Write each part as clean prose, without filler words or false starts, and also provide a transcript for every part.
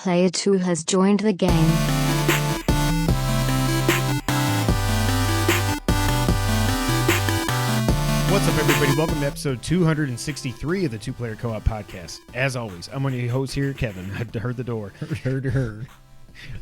Player 2 has joined the game. What's up, everybody? Welcome to episode 263 of the Two Player Co-op Podcast. As always, I'm one of your hosts here, Kevin. I heard the door. Heard.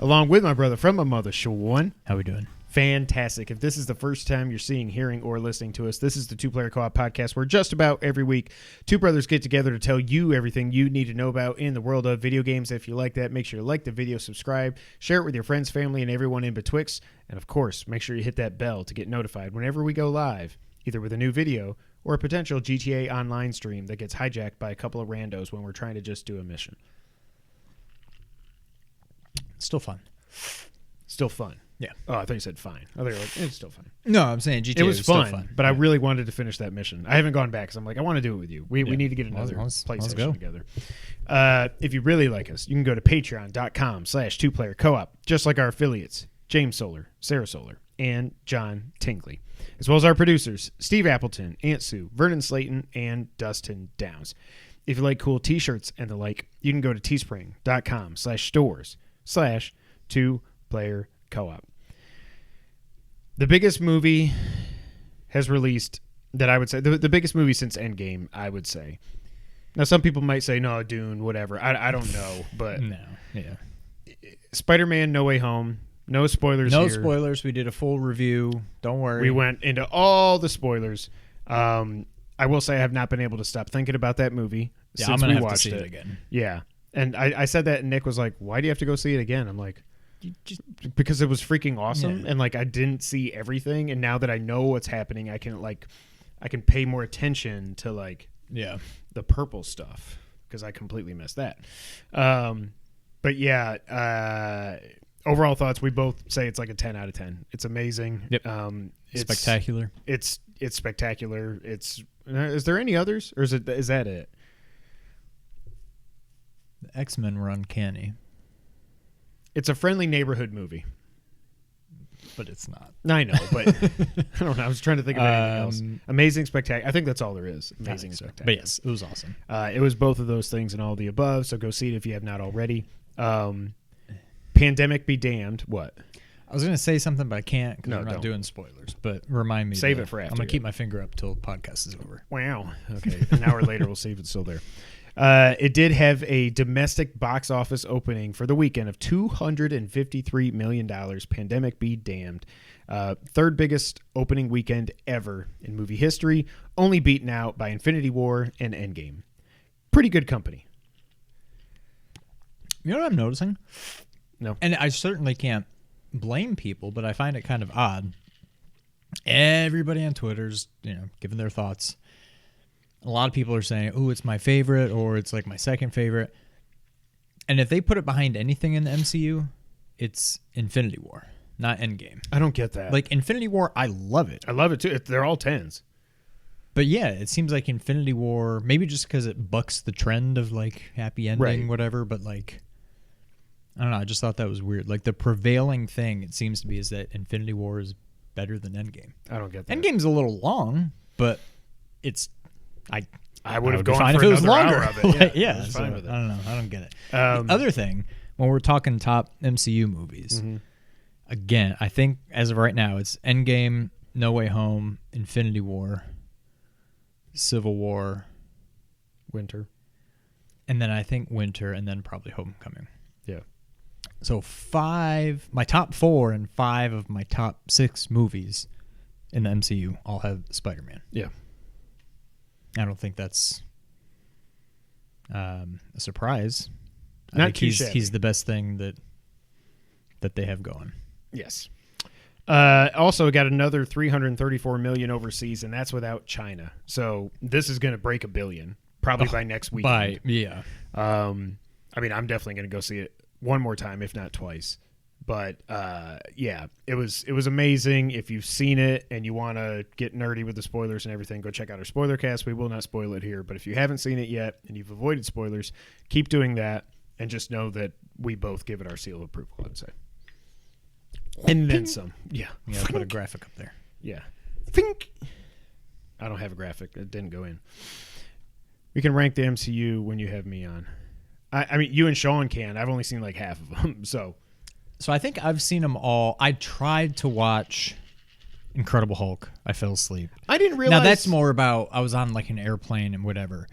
Along with my brother from my mother, Sean. How we doing? Fantastic. If this is the first time you're seeing, hearing, or listening to us, this is the Two Player Co-op Podcast, where just about every week, two brothers get together to tell you everything you need to know about in the world of video games. If you like that, make sure you like the video, subscribe, share it with your friends, family, and everyone in betwixt. And of course, make sure you hit that bell to get notified whenever we go live, either with a new video or a potential GTA Online stream that gets hijacked by a couple of randos when we're trying to just do a mission. Still fun. Still fun. Yeah. Oh, I thought you said fine. I thought you were like, it's still fun. No, I'm saying GTA It was fun, still fun. but I really wanted to finish that mission. I haven't gone back because I'm like, I want to do it with you. We need to get another Let's PlayStation go. together. If you really like us, you can go to patreon.com/2playercoop, just like our affiliates, James Solar, Sarah Solar, and John Tingley, as well as our producers, Steve Appleton, Aunt Sue, Vernon Slayton, and Dustin Downs. If you like cool t-shirts and the like, you can go to teespring.com/stores/2playercoop. The biggest movie has released that I would say, the biggest movie since Endgame, I would say. Now, some people might say, no, Dune, whatever. I don't know, but No, yeah. Spider-Man No Way Home, no spoilers here. No spoilers. We did a full review. Don't worry. We went into all the spoilers. I will say I have not been able to stop thinking about that movie since I'm gonna we have watched to see it again. Yeah. And I said that, and Nick was like, why do you have to go see it again? I'm like, because it was freaking awesome, Yeah. and like I didn't see everything, and now that I know what's happening, I can pay more attention to like the purple stuff, because I completely missed that. But yeah, overall thoughts, we both say it's like a 10 out of 10. It's amazing. Yep. It's spectacular. It's spectacular. Is there any others, or is that it? The X-Men were uncanny, It's a friendly neighborhood movie. but it's not. I know, but I don't know. I was trying to think of anything else. Amazing, spectacular. I think that's all there is. Amazing, spectacular. But yes, it was awesome. It was both of those things and all the above, so go see it if you have not already. Pandemic be damned. What? I was going to say something, but I can't because we're not don't. doing spoilers. But remind me. Save it for after. I'm going to keep my finger up till the podcast is over. Wow. Okay. An hour later, we'll see if it's still there. It did have a domestic box office opening for the weekend of $253 million. Pandemic be damned. Third biggest opening weekend ever in movie history, only beaten out by Infinity War and Endgame. Pretty good company. You know what I'm noticing? No. And I certainly can't blame people, but I find it kind of odd. Everybody on Twitter's, giving their thoughts. A lot of people are saying, "Oh, it's my favorite," or "It's like my second favorite." And if they put it behind anything in the MCU, it's Infinity War, not Endgame. I don't get that. Like Infinity War, I love it. I love it too. They're all 10s. But yeah, it seems like Infinity War, maybe just because it bucks the trend of like happy ending, Right. whatever. But like, I don't know. I just thought that was weird. Like the prevailing thing, it seems to be, is that Infinity War is better than Endgame. I don't get that. Endgame's a little long, but it's. I would have be gone fine for if it was another longer. hour of it. Yeah, I was so fine with it. I don't know. I don't get it. The other thing, when we're talking top MCU movies, again, I think as of right now, it's Endgame, No Way Home, Infinity War, Civil War, Winter. and then I think Winter, and then probably Homecoming. Yeah. So my top 4 and 5 of my top 6 movies in the MCU all have Spider-Man. Yeah. I don't think that's a surprise. Not I think too shabby. he's the best thing that they have going. Yes. Also got another $334 million overseas, and that's without China. So this is going to break $1 billion probably by next weekend. Yeah. I mean, I'm definitely going to go see it one more time, if not twice. But yeah, it was amazing. If you've seen it and you want to get nerdy with the spoilers and everything, go check out our spoiler cast. We will not spoil it here, but if you haven't seen it yet and you've avoided spoilers, keep doing that, and just know that we both give it our seal of approval, I would say. And then some. Yeah. You gotta put a graphic up there. Yeah. Think. I don't have a graphic. It didn't go in. We can rank the MCU when you have me on. I mean, you and Sean can. I've only seen like half of them. So I think I've seen them all. I tried to watch Incredible Hulk. I fell asleep. I didn't realize. Now that's more about I was on like an airplane and whatever.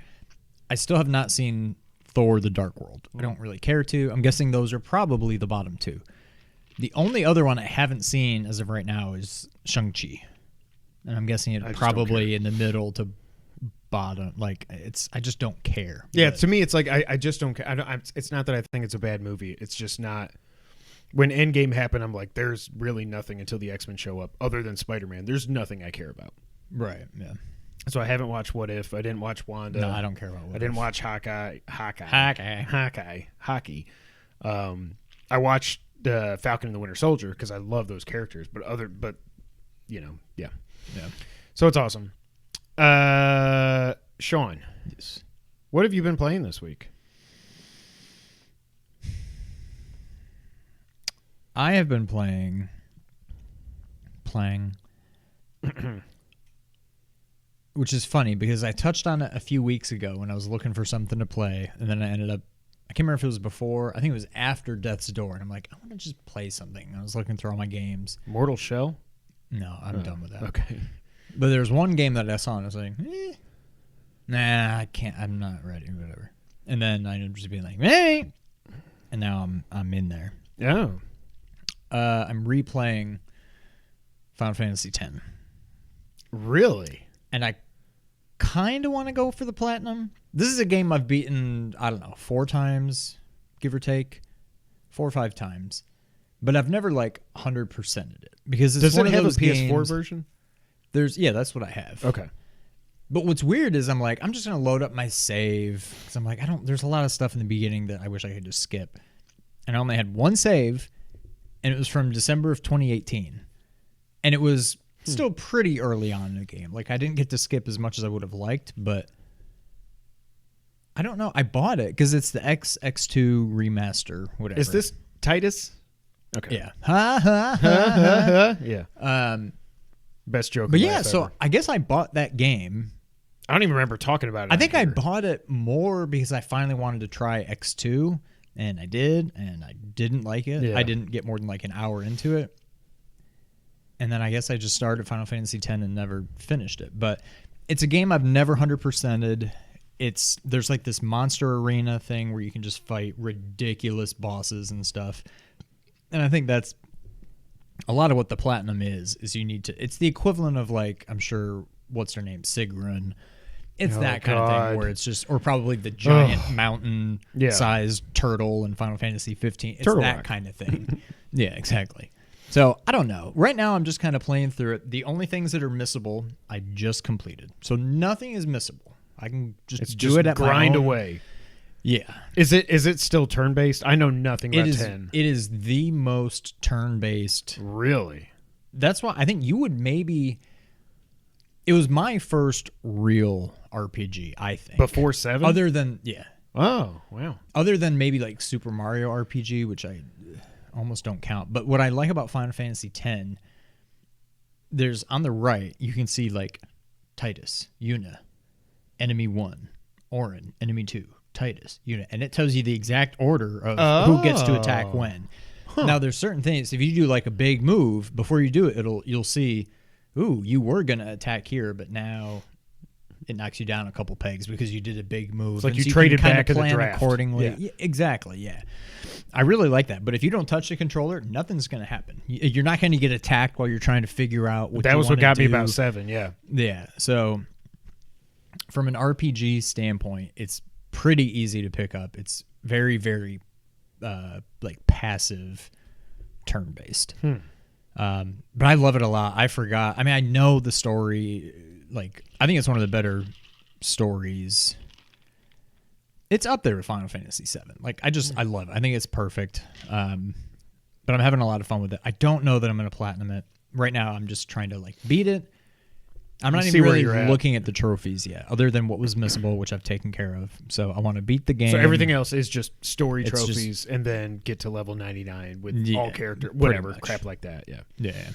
I still have not seen Thor: The Dark World. I don't really care to. I'm guessing those are probably the bottom two. The only other one I haven't seen as of right now is Shang-Chi. And I'm guessing it's probably in the middle to bottom. Like I just don't care. Yeah, to me, it's like I just don't care. It's not that I think it's a bad movie. It's just not. When Endgame happened, I'm like, there's really nothing until the X-Men show up other than Spider-Man. There's nothing I care about. Right, yeah. So I haven't watched What If. I didn't watch Wanda. No, I don't care about What If. I didn't watch Hawkeye. Hockey. I watched Falcon and the Winter Soldier because I love those characters. But yeah. So it's awesome. Sean, Yes. What have you been playing this week? I have been playing which is funny because I touched on it a few weeks ago when I was looking for something to play, and then I ended up, I can't remember if it was before, I think it was after Death's Door, and I'm like, I want to just play something. I was looking through all my games. Mortal Shell? No, I'm done with that. Okay. But there's one game that I saw and I was like, nah, I can't, I'm not ready, whatever. And then I ended up just being like, hey, and now I'm in there. Yeah. I'm replaying Final Fantasy X. Really? And I kind of want to go for the platinum. This is a game I've beaten, I don't know, 4 times, give or take. 4 or 5 times. But I've never, 100%ed it. Because it's one of those games. Does it have a PS4 version? Yeah, that's what I have. Okay. But what's weird is I'm like, I'm just going to load up my save. Because I'm like, there's a lot of stuff in the beginning that I wish I could just skip. And I only had one save. And it was from December of 2018. And it was still pretty early on in the game. Like, I didn't get to skip as much as I would have liked, but I don't know. I bought it because it's the X2 remaster, whatever. Is this Titus? Okay. Yeah. Ha, ha, ha, ha. Yeah. Best joke. But yeah, so I guess I bought that game. I don't even remember talking about it. I think I bought it more because I finally wanted to try X2. And I did, and I didn't like it. Yeah. I didn't get more than an hour into it. And then I guess I just started Final Fantasy X and never finished it. But it's a game I've never 100%ed. There's this monster arena thing where you can just fight ridiculous bosses and stuff. And I think that's a lot of what the platinum is you need to... It's the equivalent of, I'm sure, what's her name? Sigrun. It's that kind of thing where it's just, or probably the giant mountain-sized turtle in Final Fantasy 15. It's Turtle that Rock. kind of thing. Yeah, exactly. So I don't know. Right now, I'm just kind of playing through it. The only things that are missable, I just completed. So nothing is missable. I can just do it at my own. Grind away. Yeah. Is it still turn-based? I know nothing about 10. It is the most turn-based. Really? That's why I think you would maybe... It was my first real RPG, I think. Before 7? Other than, Oh, wow. Other than maybe Super Mario RPG, which I almost don't count. But what I like about Final Fantasy X, there's on the right, you can see Titus, Yuna, Enemy 1, Auron, Enemy 2, Titus, Yuna. And it tells you the exact order of who gets to attack when. Huh. Now, there's certain things. If you do a big move, before you do it, you'll see... Ooh, you were going to attack here, but now it knocks you down a couple pegs because you did a big move. It's like you traded back in the draft. Accordingly. Yeah, exactly, yeah. I really like that. But if you don't touch the controller, nothing's going to happen. You're not going to get attacked while you're trying to figure out what that was what got do. Me about 7, yeah. Yeah, so from an RPG standpoint, it's pretty easy to pick up. It's very, very passive turn-based. But I love it a lot. I forgot. I mean, I know the story. I think it's one of the better stories. It's up there with Final Fantasy VII. I love it. I think it's perfect. But I'm having a lot of fun with it. I don't know that I'm going to platinum it. Right now, I'm just trying to beat it. I'm not even really looking at the trophies yet, other than what was missable, which I've taken care of. So I want to beat the game. So everything else is just story trophies, and then get to level 99 with all character, whatever crap like that. Yeah, yeah.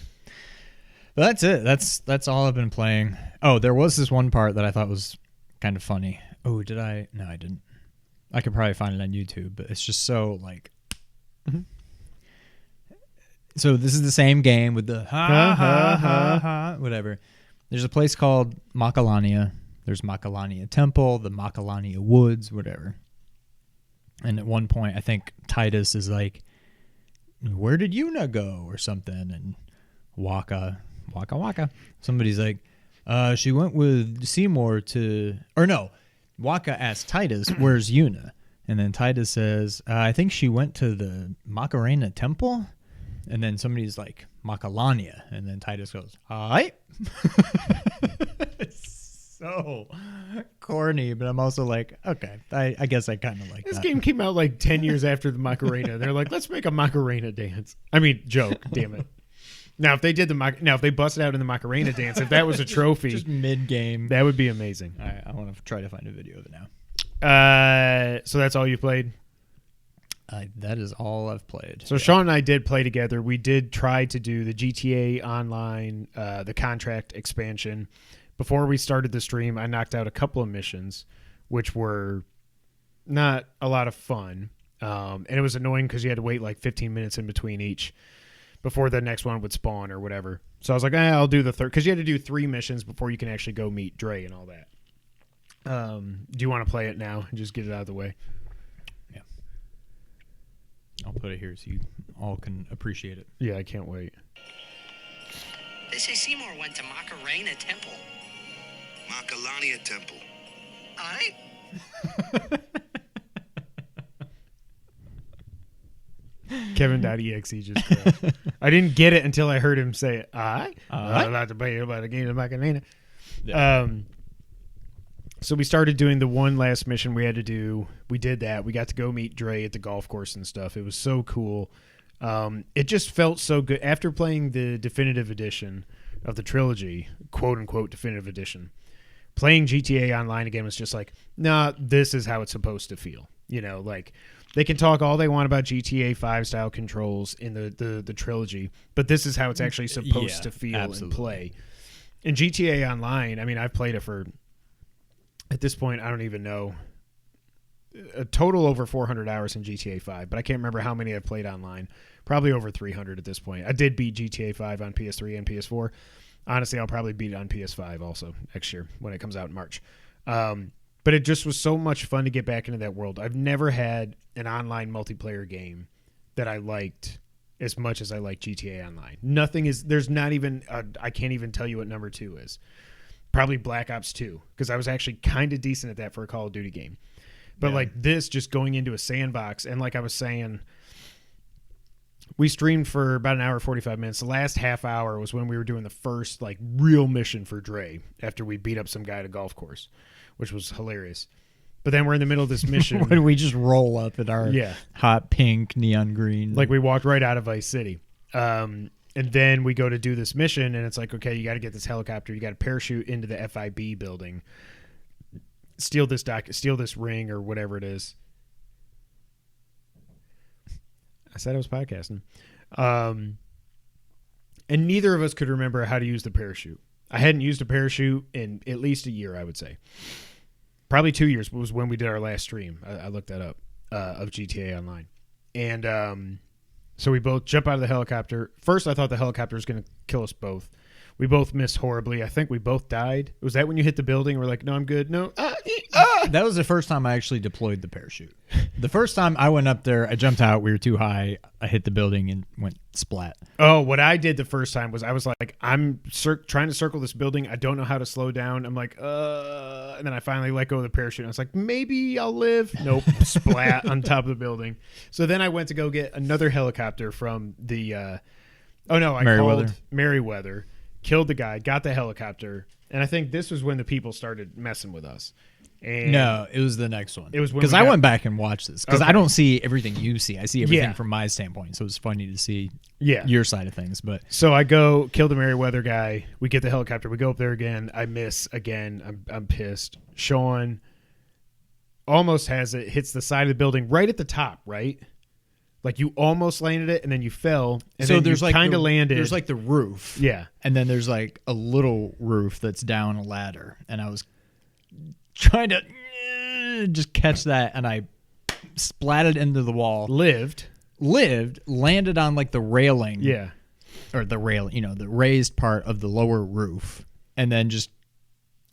But that's it. That's all I've been playing. Oh, there was this one part that I thought was kind of funny. Oh, did I? No, I didn't. I could probably find it on YouTube, but it's just so like. So this is the same game with the whatever. There's a place called Macalania. There's Macalania Temple, the Macalania Woods, whatever. And at one point, I think Titus is like, "Where did Yuna go?" or something, and Waka. Somebody's like, "She went with Seymour to," or no, Waka asked Titus, "Where's Yuna?" And then Titus says, "I think she went to the Macarena Temple." And then somebody's like, Macalania. And then Titus goes, "Hi." It's so corny, but I'm also like, okay, I guess I kind of like This that. game came out like 10 years after the Macarena. They're like, let's make a Macarena dance. I mean, joke, damn it. Now, if they did if they busted out in the Macarena dance, if that was a trophy, Just mid-game. that would be amazing. I want to try to find a video of it now. So that's all you played? That is all I've played. So Sean and I did play together. We did try to do the GTA Online, the contract expansion. Before we started the stream, I knocked out a couple of missions, which were not a lot of fun. And it was annoying because you had to wait like 15 minutes in between each before the next one would spawn or whatever. So I was like, I'll do the third, because you had to do 3 missions before you can actually go meet Dre and all that. Do you want to play it now and just get it out of the way? Yeah. I'll put it here so you all can appreciate it. Yeah, I can't wait. They say Seymour went to Macarena Temple. Macalania Temple. Aye? Kevin.exe just crashed. I didn't get it until I heard him say it. I'd like to play about a game of Macarena. Yeah. So we started doing the one last mission we had to do. We did that. We got to go meet Dre at the golf course and stuff. It was so cool. It just felt so good. After playing the definitive edition of the trilogy, quote-unquote definitive edition, playing GTA Online again was just like, nah, this is how it's supposed to feel. You know, like, they can talk all they want about GTA 5 style controls in the trilogy, but this is how it's actually supposed to feel and play. In GTA Online, I mean, I've played it for... At this point, I don't even know. A total over 400 hours in GTA 5, but I can't remember how many I've played online. Probably over 300 at this point. I did beat GTA 5 on PS3 and PS4. Honestly, I'll probably beat it on PS5 also next year when it comes out in March. But it just was so much fun to get back into that world. I've never had an online multiplayer game that I liked as much as I like GTA Online. There's not even, I can't even tell you what number 2 is. Probably Black Ops 2, because I was actually kind of decent at that for a Call of Duty game. But like this, just going into a sandbox, and like I was saying, we streamed for about an hour, 45 minutes. The last half hour was when we were doing the first like real mission for Dre after we beat up some guy at a golf course, which was hilarious. But then we're in the middle of this mission. When we just roll up in our hot pink neon green. Like we walked right out of Vice City. And then we go to do this mission, and it's like, okay, you got to get this helicopter. You got to parachute into the FIB building, steal this ring or whatever it is. I said I was podcasting. And neither of us could remember how to use the parachute. I hadn't used a parachute in at least a year, I would say. Probably 2 years was when we did our last stream. I looked that up, of GTA Online. And so we both jump out of the helicopter. First, I thought the helicopter was going to kill us both. We both missed horribly. I think we both died. Was that when you hit the building? We're like, no, I'm good. No. That was the first time I actually deployed the parachute. The first time I went up there, I jumped out. We were too high. I hit the building and went splat. Oh, what I did the first time was I was like, I'm trying to circle this building. I don't know how to slow down. I'm like, and then I finally let go of the parachute. I was like, maybe I'll live. Nope. Splat on top of the building. So then I went to go get another helicopter from the, called Merriweather. Killed the guy, got the helicopter, and I think this was when the people started messing with us. And no, it was the next one. It was because I went back and watched this because I don't see everything you see. I see everything Yeah. from my standpoint, so it's funny to see Yeah. your side of things. But So I go kill the Merriweather guy. We get the helicopter. We go up there again. I miss again. I'm pissed. Sean almost has it. Hits the side of the building right at the top. Right. Like you almost landed it, and then you fell, and so then there's you like kind of landed. There's like the roof, Yeah. and then there's like a little roof that's down a ladder, and I was trying to just catch that, and I splatted into the wall. Lived, landed on like the railing. yeah. Or the rail, you know, the raised part of the lower roof. And then just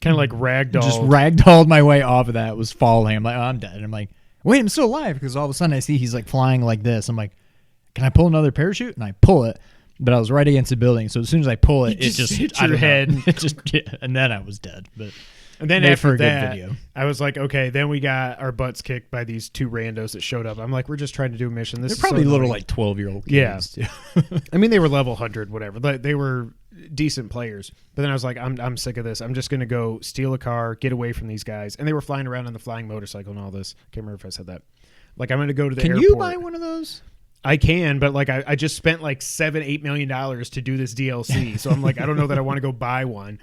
Kind of like ragdoll. Just ragdolled my way off of that. Was falling. I'm like, oh, I'm dead. And I'm like, wait, I'm still alive, because all of a sudden I see he's like flying like this. I'm like, can I pull another parachute? And I pull it, but I was right against the building. So as soon as I pull it, it just hit I your don't know. head. It just and then I was dead. But And then made after for a good that, video. I was like, okay. Then we got our butts kicked by these two randos that showed up. I'm like, we're just trying to do a mission. This They're is probably so little annoying. like 12-year-old Yeah. kids. Too. I mean, they were level 100, whatever. They were decent players. But then I was like, I'm sick of this. I'm just going to go steal a car, get away from these guys. And they were flying around on the flying motorcycle and all this. Can't remember if I said that. Like, I'm going to go to the airport. Can you buy one of those? I can, but like I just spent like $7-8 million to do this DLC. So I'm like, I don't know that I want to go buy one.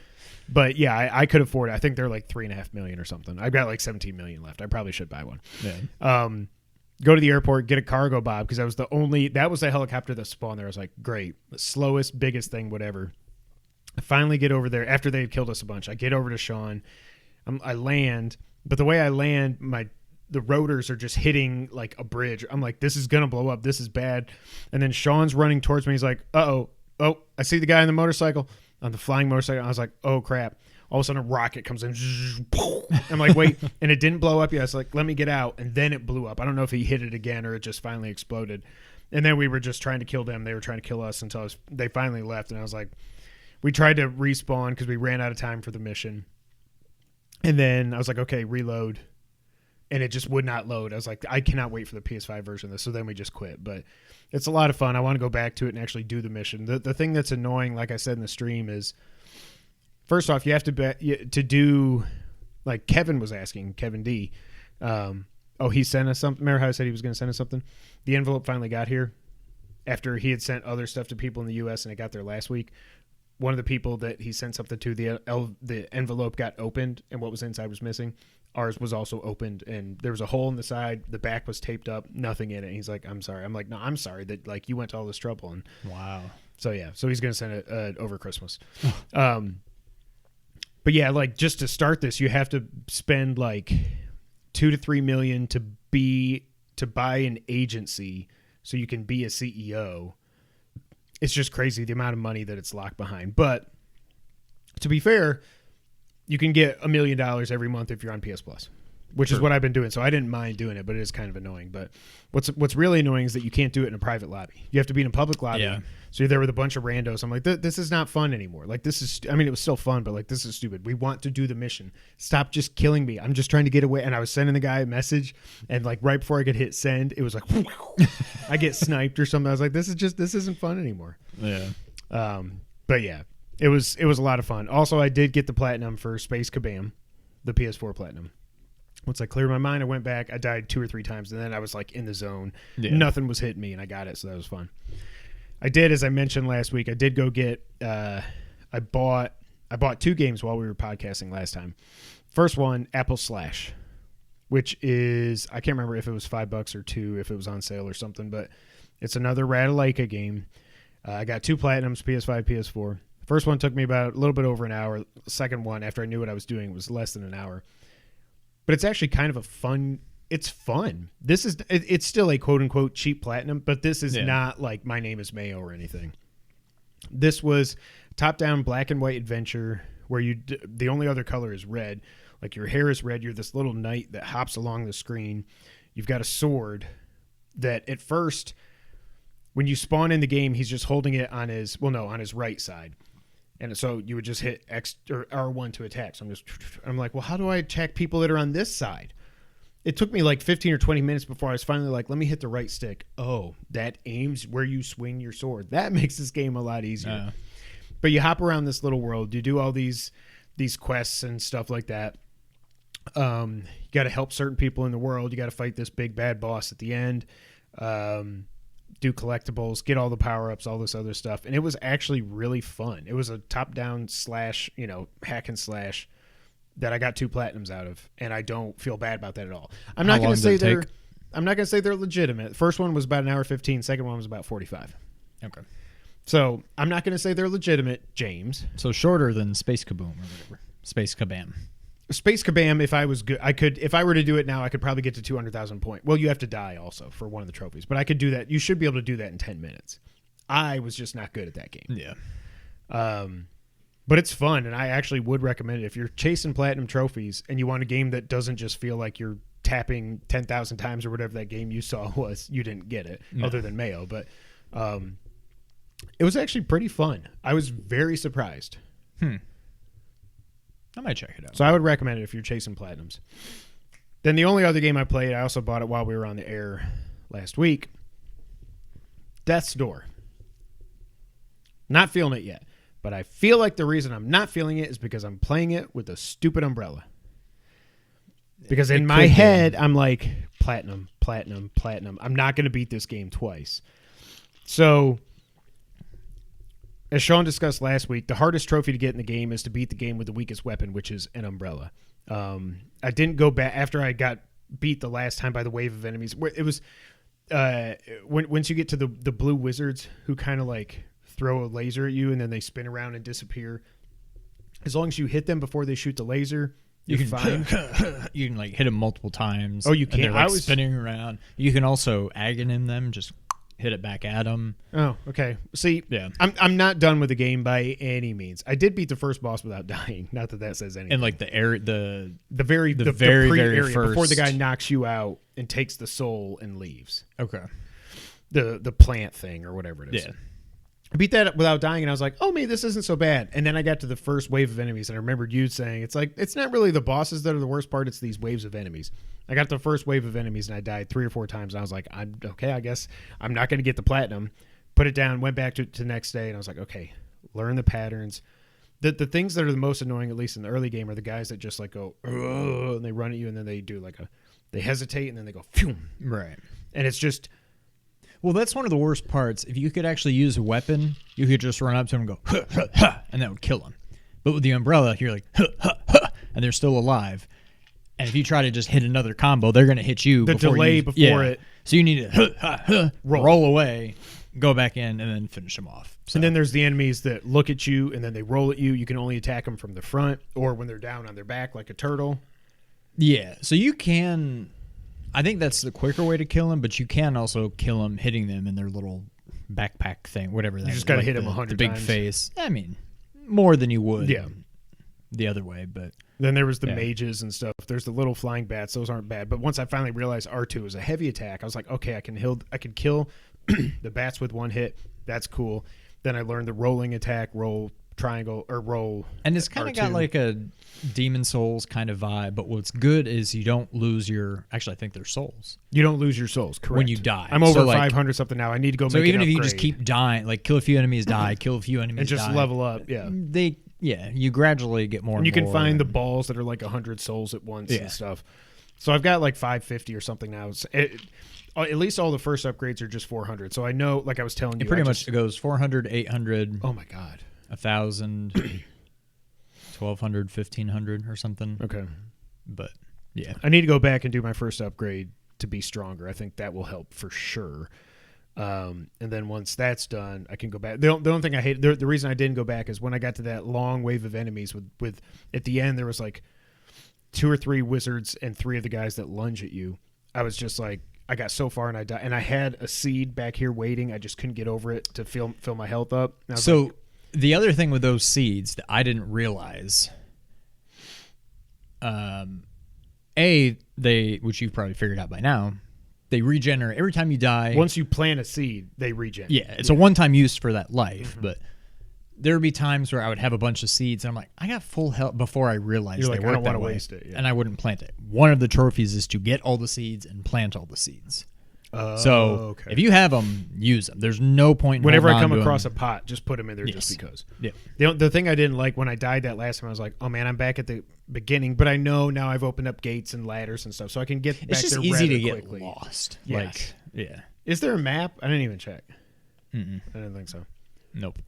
But yeah, I could afford it. I think they're like $3.5 million or something. I've got like 17 million left. I probably should buy one. Yeah. Go to the airport, get a cargo bob, because that was the helicopter that spawned there. I was like, great, the slowest, biggest thing, whatever. I finally get over there after they've killed us a bunch. I get over to Sean. I land, but the way I land, the rotors are just hitting like a bridge. I'm like, this is gonna blow up. This is bad. And then Sean's running towards me. He's like, oh, I see the guy on the motorcycle, on the flying motorcycle. I was like, oh crap. All of a sudden a rocket comes in. I'm like, wait, and it didn't blow up yet. I was like, let me get out. And then it blew up. I don't know if he hit it again or it just finally exploded. And then we were just trying to kill them. They were trying to kill us until they finally left. And I was like, we tried to respawn because we ran out of time for the mission. And then I was like, okay, reload. And it just would not load. I was like, I cannot wait for the PS5 version of this. So then we just quit. But it's a lot of fun. I want to go back to it and actually do the mission. The thing that's annoying, like I said in the stream, is first off, you have to do, like Kevin was asking, Kevin D. He sent us something. Remember how I said he was going to send us something? The envelope finally got here after he had sent other stuff to people in the U.S. and it got there last week. One of the people that he sent something to, the envelope got opened and what was inside was missing. Ours was also opened and there was a hole in the side. The back was taped up, nothing in it. He's like, I'm sorry. I'm like, no, I'm sorry that like you went to all this trouble. And Wow. so yeah, so he's going to send it over Christmas. But yeah, like just to start this, you have to spend like $2 to $3 million to buy an agency so you can be a CEO. It's just crazy the amount of money that it's locked behind. But to be fair, you can get $1 million every month if you're on PS Plus, which is what I've been doing. So I didn't mind doing it, but it is kind of annoying. But what's really annoying is that you can't do it in a private lobby. You have to be in a public lobby. Yeah. So you're there with a bunch of randos. I'm like, this is not fun anymore. Like this is, I mean, it was still fun, but like this is stupid. We want to do the mission. Stop just killing me. I'm just trying to get away. And I was sending the guy a message, and like right before I could hit send, it was like, I get sniped or something. I was like, this isn't fun anymore. Yeah. But yeah. It was a lot of fun. Also, I did get the platinum for Space Kabam, the PS4 platinum. Once I cleared my mind, I went back. I died 2 or 3 times, and then I was like in the zone. Yeah. Nothing was hitting me, and I got it, so that was fun. I did, as I mentioned last week, I did go get. I bought 2 games while we were podcasting last time. First one, Apple Slash, which is I can't remember if it was $5 or $2, if it was on sale or something, but it's another Ratalaika game. I got 2 platinums, PS5, PS4. First one took me about a little bit over an hour. The second one, after I knew what I was doing, was less than an hour. But it's actually kind of it's fun. It's still a quote unquote cheap platinum, but this is not like My Name is Mayo or anything. This was top down black and white adventure where the only other color is red. Like your hair is red. You're this little knight that hops along the screen. You've got a sword that at first, when you spawn in the game, he's just holding it on his right side. And so you would just hit X or R1 to attack. So I'm like, well, how do I attack people that are on this side? It took me like 15 or 20 minutes before I was finally like, let me hit the right stick. Oh, that aims where you swing your sword. That makes this game a lot easier. But you hop around this little world. You do all these quests and stuff like that. You got to help certain people in the world. You got to fight this big bad boss at the end. Do collectibles, get all the power-ups, all this other stuff. And it was actually really fun. It was a top-down slash, hack and slash that I got 2 platinums out of, and I don't feel bad about that at all. I'm not going to say they're legitimate. The first one was about an hour 15. Second one was about 45. Okay. So I'm not going to say they're legitimate, James. So shorter than Space Kaboom or whatever. Space Kabam. Space Kabam, if I was good, if I were to do it now, I could probably get to 200,000 points. Well, you have to die also for one of the trophies, but I could do that. You should be able to do that in 10 minutes. I was just not good at that game. Yeah. But it's fun, and I actually would recommend it. If you're chasing platinum trophies and you want a game that doesn't just feel like you're tapping 10,000 times or whatever that game you saw was, you didn't get it, other than Mayo. But it was actually pretty fun. I was very surprised. I might check it out. So I would recommend it if you're chasing platinums. Then the only other game I played, I also bought it while we were on the air last week, Death's Door. Not feeling it yet. But I feel like the reason I'm not feeling it is because I'm playing it with a stupid umbrella. Because in my head, I'm like, platinum, platinum, platinum. I'm not going to beat this game twice. So, as Sean discussed last week, the hardest trophy to get in the game is to beat the game with the weakest weapon, which is an umbrella. I didn't go back after I got beat the last time by the wave of enemies. It was once you get to the blue wizards who kind of like throw a laser at you and then they spin around and disappear. As long as you hit them before they shoot the laser, you're fine. You can like hit them multiple times. Oh, you can. They're like spinning around. You can also agony them, just hit it back at them. Oh, okay. See, yeah, I'm not done with the game by any means. I did beat the first boss without dying. Not that that says anything. And like the very area first, before the guy knocks you out and takes the soul and leaves. Okay. The plant thing or whatever it is. Yeah. I beat that without dying, and I was like, oh, man, this isn't so bad. And then I got to the first wave of enemies, and I remembered you saying, it's like, it's not really the bosses that are the worst part, it's these waves of enemies. I got the first wave of enemies, and I died 3 or 4 times, and I was like, I'm okay, I guess I'm not going to get the platinum. Put it down, went back to the next day, and I was like, okay, learn the patterns. The things that are the most annoying, at least in the early game, are the guys that just like go, ugh, and they run at you, and then they do like they hesitate, and then they go, phew. Right. And it's just... Well, that's one of the worst parts. If you could actually use a weapon, you could just run up to them and go, huh, huh, huh, and that would kill them. But with the umbrella, you're like, huh, huh, huh, and they're still alive. And if you try to just hit another combo, they're going to hit you. The delay before it. So you need to roll away, go back in, and then finish them off. So. And then there's the enemies that look at you, and then they roll at you. You can only attack them from the front or when they're down on their back like a turtle. Yeah, so you can... I think that's the quicker way to kill them, but you can also kill them hitting them in their little backpack thing, whatever that is. You just got to like hit them 100 the big times. face. I mean, more than you would Yeah. the other way, but... Then there was the mages and stuff. There's the little flying bats. Those aren't bad. But once I finally realized R2 is a heavy attack, I was like, okay, I can kill the bats with one hit. That's cool. Then I learned the rolling attack, roll triangle, or roll. And it's kind of got like a Demon Souls kind of vibe, but what's good is you don't lose your... Actually, I think they're souls. You don't lose your souls, correct. When you die. I'm over So, like, 500 something now. I need to go make an So even if you upgrade just keep dying, like kill a few enemies, die, kill a few enemies, and just die, level up, yeah. You gradually get more And you can more, find the balls that are like 100 souls at once and stuff. So I've got like 550 or something now. At least all the first upgrades are just 400. So I know, like I was telling you. It pretty much goes 400, 800. Oh my God. 1,000, 1,200, 1,500 or something. Okay. But, yeah. I need to go back and do my first upgrade to be stronger. I think that will help for sure. And then once that's done, I can go back. The only thing I hate, the reason I didn't go back is when I got to that long wave of enemies with at the end, there was like 2 or 3 wizards and 3 of the guys that lunge at you. I was just like, I got so far and I died. And I had a seed back here waiting. I just couldn't get over it to fill my health up. So like, the other thing with those seeds that I didn't realize, which you've probably figured out by now, they regenerate every time you die. Once you plant a seed, they regen. Yeah, it's a one-time use for that life, but there would be times where I would have a bunch of seeds, and I'm like, I got full health before I realized You're they like, I work don't that want to way, waste it. Yeah. and I wouldn't plant it. One of the trophies is to get all the seeds and plant all the seeds. So if you have them, use them. There's no point in whenever I holding come on to across them. a pot, just put them in there just because. Yeah. The thing I didn't like when I died that last time, I was like, oh man, I'm back at the beginning, but I know now I've opened up gates and ladders and stuff, so I can get back It's just there easy to rather get quickly. lost. Yes. Like, yeah. Is there a map? I didn't even check. Mm-mm. I didn't think so. Nope.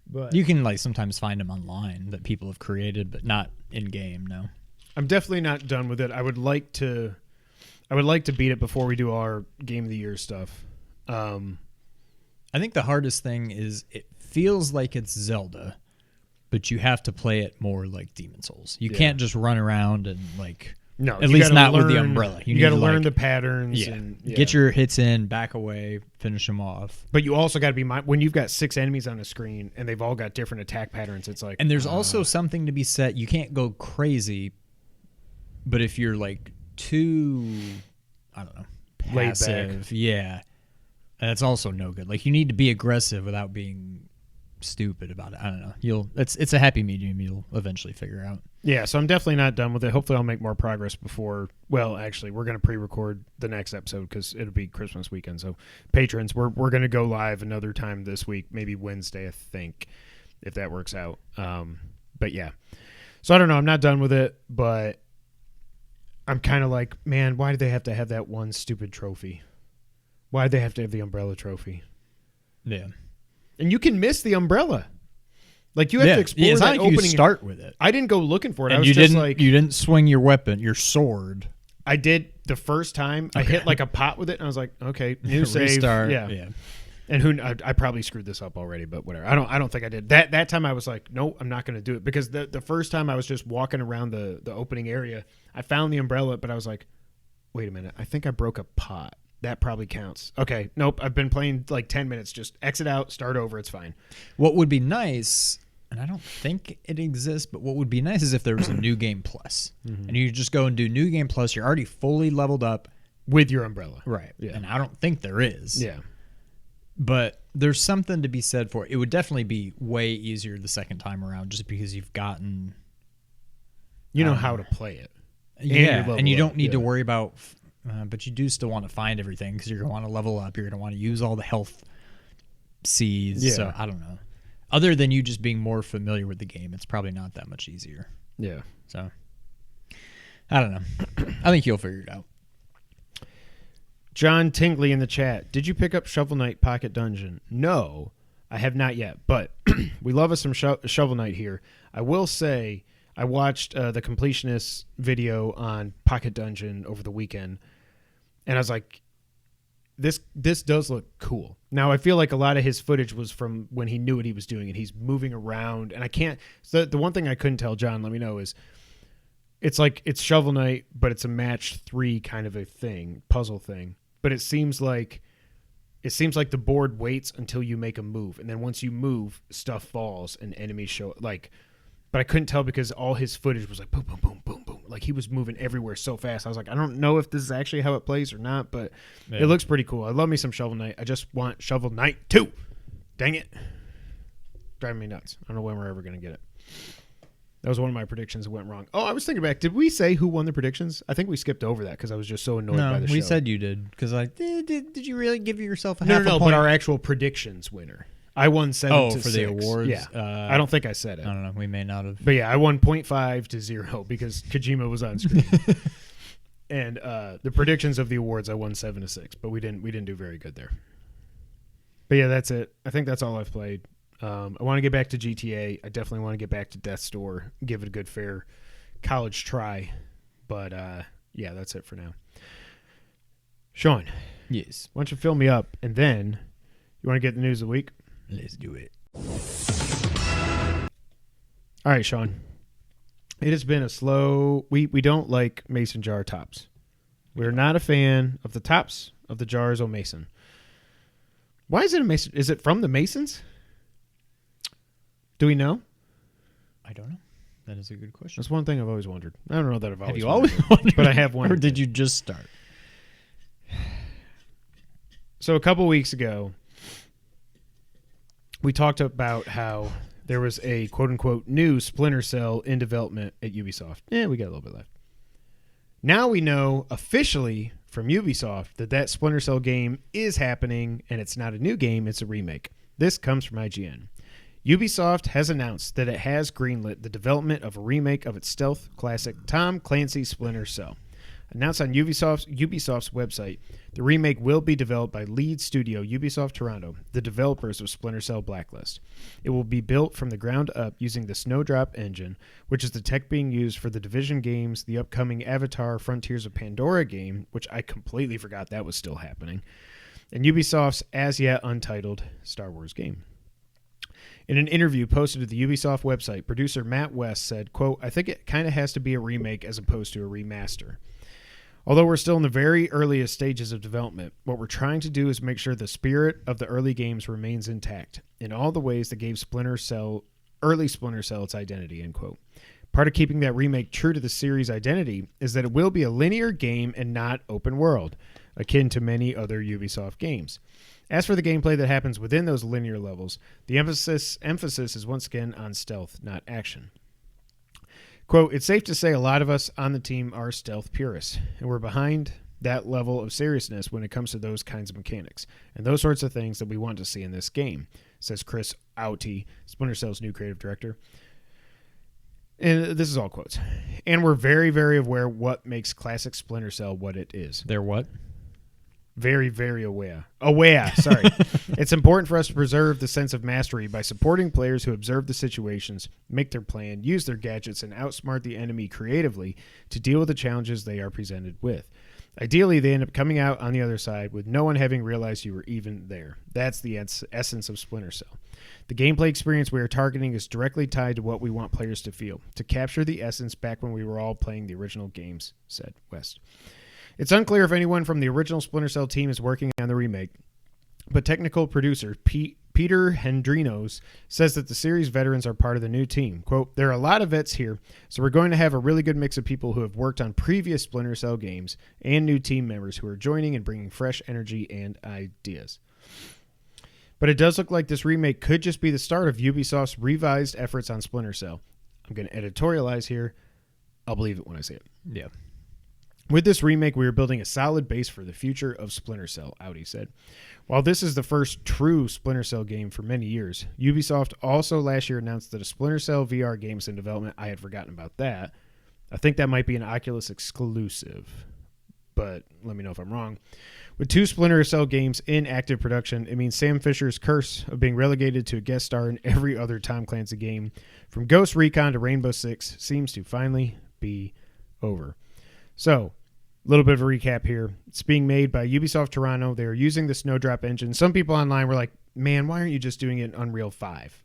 But You can like sometimes find them online that people have created, but not in game. No. I'm definitely not done with it. I would like to beat it before we do our Game of the Year stuff. I think the hardest thing is it feels like it's Zelda, but you have to play it more like Demon Souls. You can't just run around and like. No, at least not with the umbrella. You got to learn the like, patterns. Yeah. And, Get your hits in, back away, finish them off. But you also got to be when you've got 6 enemies on a screen and they've all got different attack patterns. It's like, and there's also something to be said. You can't go crazy, but if you're like too, I don't know, passive, yeah, that's also no good. Like you need to be aggressive without being stupid about it. I don't know. It's a happy medium you'll eventually figure out. Yeah, so I'm definitely not done with it. Hopefully I'll make more progress before, well, actually, we're going to pre-record the next episode because it'll be Christmas weekend. So patrons, we're going to go live another time this week, maybe Wednesday, I think, if that works out. But yeah. So I don't know. I'm not done with it, but I'm kind of like, man, why do they have to have that one stupid trophy? Why do they have to have the umbrella trophy? Yeah. And you can miss the umbrella. Like you have to explore it's that not like opening. You start with it. I didn't go looking for it. And I was you just didn't, like, you didn't swing your weapon, your sword. I did the first time. I hit like a pot with it, and I was like, okay, new save. Restart. Yeah. And I probably screwed this up already, but whatever. I don't think I did. That time I was like, no, I'm not going to do it because the first time I was just walking around the opening area, I found the umbrella, but I was like, wait a minute, I think I broke a pot. That probably counts. Okay, nope. I've been playing like 10 minutes. Just exit out, start over. It's fine. What would be nice, and I don't think it exists, but what would be nice is if there was a new game plus, and you just go and do new game plus. You're already fully leveled up With your umbrella. right? Yeah. And I don't think there is. Yeah. But there's something to be said for it. It would definitely be way easier the second time around, just because you've gotten, You know how to play it. yeah, you're and you level don't up, need to yeah. worry about. But you do still want to find everything because you're going to want to level up. You're going to want to use all the health seeds. Yeah. So I don't know. Other than you just being more familiar with the game, it's probably not that much easier. Yeah. So I don't know. I think you'll figure it out. John Tingley in the chat. Did you pick up Shovel Knight Pocket Dungeon? No, I have not yet, but we love us some Shovel Knight here. I will say I watched the completionist video on Pocket Dungeon over the weekend, and I was like, this does look cool. Now, I feel like a lot of his footage was from when he knew what he was doing, and he's moving around, and I can't... So the one thing I couldn't tell, John, let me know, is it's like it's Shovel Knight, but it's a match 3 kind of a thing, puzzle thing. But it seems like the board waits until you make a move, and then once you move, stuff falls and enemies show like. But I couldn't tell because all his footage was like boom, boom, boom, boom, boom. Like he was moving everywhere so fast. I was like, I don't know if this is actually how it plays or not, but it looks pretty cool. I love me some Shovel Knight. I just want Shovel Knight 2. Dang it, driving me nuts. I don't know when we're ever gonna get it. That was one of my predictions that went wrong. Oh, I was thinking back. Did we say who won the predictions? I think we skipped over that because I was just so annoyed by the show. We said you did because did you really give yourself a no, half a point? but our actual predictions winner. I won 7 to 6. For the awards? Yeah. I don't think I said it. I don't know. We may not have. But yeah, I won 0.5 to 0 because Kojima was on screen. And the predictions of the awards, I won 7 to 6, but we didn't do very good there. But yeah, that's it. I think that's all I've played. I want to get back to GTA. I definitely want to get back to Death's Door, give it a good fair college try. But yeah, that's it for now. Sean, Yes. why don't you fill me up, and then you want to get the news of the week? Let's do it. All right, Sean. It has been a slow... We don't like mason jar tops. We're not a fan of the tops of the jars of mason. Why is it a mason? Is it from the Masons? Do we know? I don't know. That is a good question. That's one thing I've always wondered. I don't know that I've always Have you wondered, always wondered? but I have wondered. Or did you just start? So a couple weeks ago, we talked about how there was a quote-unquote new Splinter Cell in development at Ubisoft. We got a little bit left. Now we know officially from Ubisoft that Splinter Cell game is happening, and it's not a new game, it's a remake. This comes from IGN. Ubisoft has announced that it has greenlit the development of a remake of its stealth classic Tom Clancy's Splinter Cell. Announced on Ubisoft's website, the remake will be developed by lead studio Ubisoft Toronto, the developers of Splinter Cell Blacklist. It will be built from the ground up using the Snowdrop engine, which is the tech being used for the Division games, the upcoming Avatar Frontiers of Pandora game, which I completely forgot that was still happening, and Ubisoft's as yet untitled Star Wars game. In an interview posted to the Ubisoft website, producer Matt West said, quote, "I think it kind of has to be a remake as opposed to a remaster. Although we're still in the very earliest stages of development, what we're trying to do is make sure the spirit of the early games remains intact in all the ways that gave early Splinter Cell its identity," end quote. Part of keeping that remake true to the series' identity is that it will be a linear game and not open world, akin to many other Ubisoft games. As for the gameplay that happens within those linear levels, the emphasis is once again on stealth, not action. Quote, "It's safe to say a lot of us on the team are stealth purists, and we're behind that level of seriousness when it comes to those kinds of mechanics, and those sorts of things that we want to see in this game," says Chris Auty, Splinter Cell's new creative director. And this is all quotes. "And we're very, very aware what makes classic Splinter Cell what it is." They're what? Very, very aware. Sorry. "It's important for us to preserve the sense of mastery by supporting players who observe the situations, make their plan, use their gadgets, and outsmart the enemy creatively to deal with the challenges they are presented with. Ideally, they end up coming out on the other side with no one having realized you were even there. That's the essence of Splinter Cell. The gameplay experience we are targeting is directly tied to what we want players to feel, to capture the essence back when we were all playing the original games," said West. It's unclear if anyone from the original Splinter Cell team is working on the remake, but technical producer Peter Hendrinos says that the series veterans are part of the new team. Quote, "There are a lot of vets here, so we're going to have a really good mix of people who have worked on previous Splinter Cell games and new team members who are joining and bringing fresh energy and ideas." But it does look like this remake could just be the start of Ubisoft's revised efforts on Splinter Cell. I'm going to editorialize here. I'll believe it when I see it. Yeah. "With this remake, we are building a solid base for the future of Splinter Cell," Audi said. While this is the first true Splinter Cell game for many years, Ubisoft also last year announced that a Splinter Cell VR game is in development. I had forgotten about that. I think that might be an Oculus exclusive, but let me know if I'm wrong. With 2 Splinter Cell games in active production, it means Sam Fisher's curse of being relegated to a guest star in every other Tom Clancy game, from Ghost Recon to Rainbow Six, seems to finally be over. So, a little bit of a recap here. It's being made by Ubisoft Toronto. They are using the Snowdrop engine. Some people online were like, "Man, why aren't you just doing it in Unreal 5?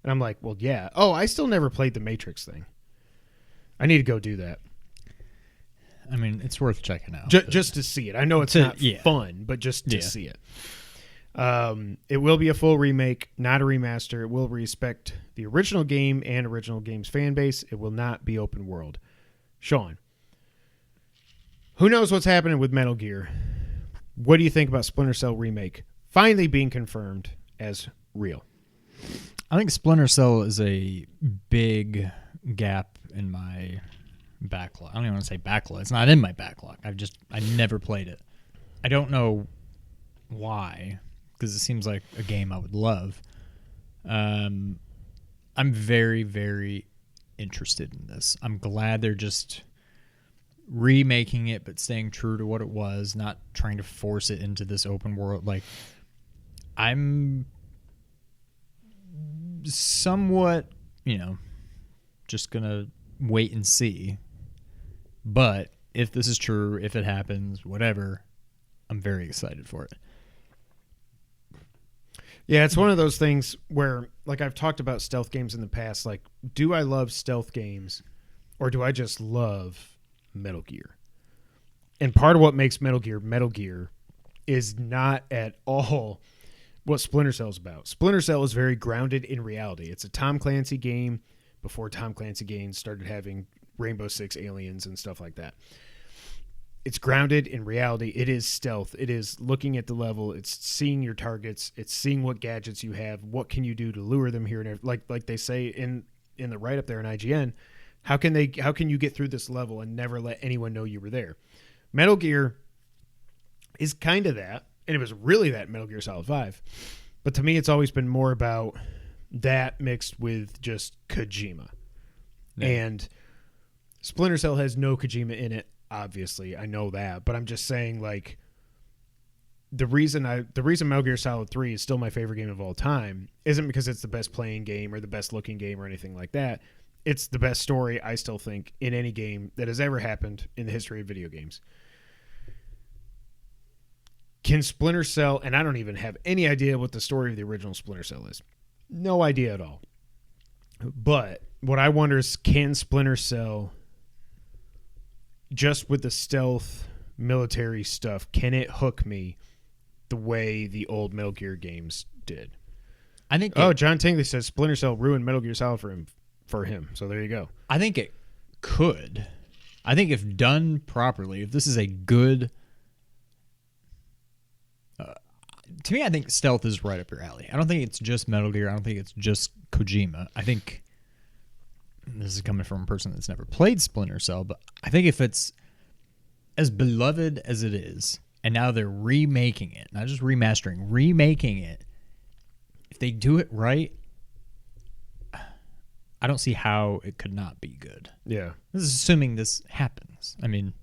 And I'm like, well, yeah. Oh, I still never played the Matrix thing. I need to go do that. I mean, it's worth checking out. Just to see it. I know it's not fun, but just to see it. It will be a full remake, not a remaster. It will respect the original game and original game's fan base. It will not be open world. Sean, who knows what's happening with Metal Gear? What do you think about Splinter Cell Remake finally being confirmed as real? I think Splinter Cell is a big gap in my backlog. I don't even want to say backlog. It's not in my backlog. I never played it. I don't know why, because it seems like a game I would love. I'm very, very interested in this. I'm glad they're just remaking it, but staying true to what it was, not trying to force it into this open world. Like, I'm somewhat, just gonna wait and see. But if this is true, if it happens, whatever, I'm very excited for it. Yeah, it's one of those things where, like, I've talked about stealth games in the past. Like, do I love stealth games, or do I just love Metal Gear? And part of what makes Metal Gear is not at all what Splinter Cell is about. Splinter Cell is very grounded in reality. It's a Tom Clancy game before Tom Clancy games started having Rainbow Six aliens and stuff like that. It's grounded in reality. It is stealth. It is looking at the level. It's seeing your targets. It's seeing what gadgets you have. What can you do to lure them here and there? Like they say in the write-up there in IGN, how can you get through this level and never let anyone know you were there? Metal Gear is kind of that, and it was really that in Metal Gear Solid 5. But to me, it's always been more about that mixed with just Kojima. Yeah. And Splinter Cell has no Kojima in it, obviously. I know that. But I'm just saying, like, the reason Metal Gear Solid 3 is still my favorite game of all time isn't because it's the best playing game or the best looking game or anything like that. It's the best story, I still think, in any game that has ever happened in the history of video games. Can Splinter Cell, and I don't even have any idea what the story of the original Splinter Cell is. No idea at all. But what I wonder is, can Splinter Cell, just with the stealth military stuff, can it hook me the way the old Metal Gear games did? I think. John Tingley says Splinter Cell ruined Metal Gear Solid for him. So there you go. I think it could. I think if done properly, if this is a good. To me, I think stealth is right up your alley. I don't think it's just Metal Gear. I don't think it's just Kojima. I think this is coming from a person that's never played Splinter Cell, but I think if it's as beloved as it is, and now they're remaking it, not just remastering, remaking it, if they do it right, I don't see how it could not be good. Yeah. This is assuming this happens. I mean...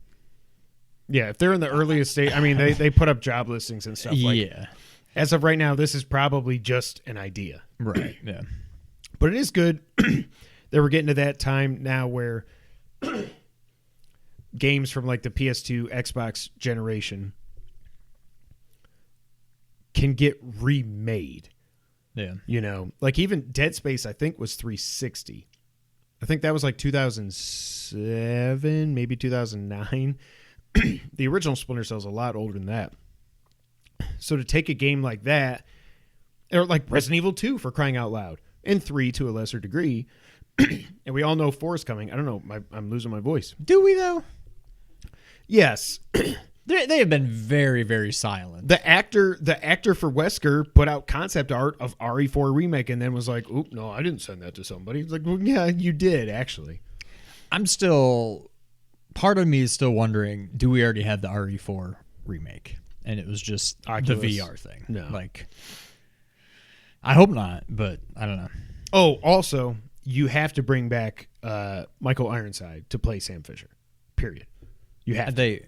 Yeah, if they're in the earliest stage, I mean, they put up job listings and stuff. Like, yeah. As of right now, this is probably just an idea. Right, yeah. But it is good that we're getting to that time now where games from like the PS2, Xbox generation can get remade. Yeah. You know, like even Dead Space, I think, was 360. I think that was like 2007, maybe 2009. The original Splinter Cell is a lot older than that. So to take a game like that, or like Resident Evil 2 for crying out loud, and 3 to a lesser degree, and we all know 4 is coming. I don't know. I'm losing my voice. Do we, though? Yes. They have been very, very silent. The actor for Wesker put out concept art of RE4 Remake and then was like, oop, no, I didn't send that to somebody. It's like, well, yeah, you did, actually. Part of me is still wondering, do we already have the RE4 remake? And it was just Oculus. the VR thing. No. Like, I hope not, but I don't know. Oh, also, you have to bring back Michael Ironside to play Sam Fisher. Period. You have to.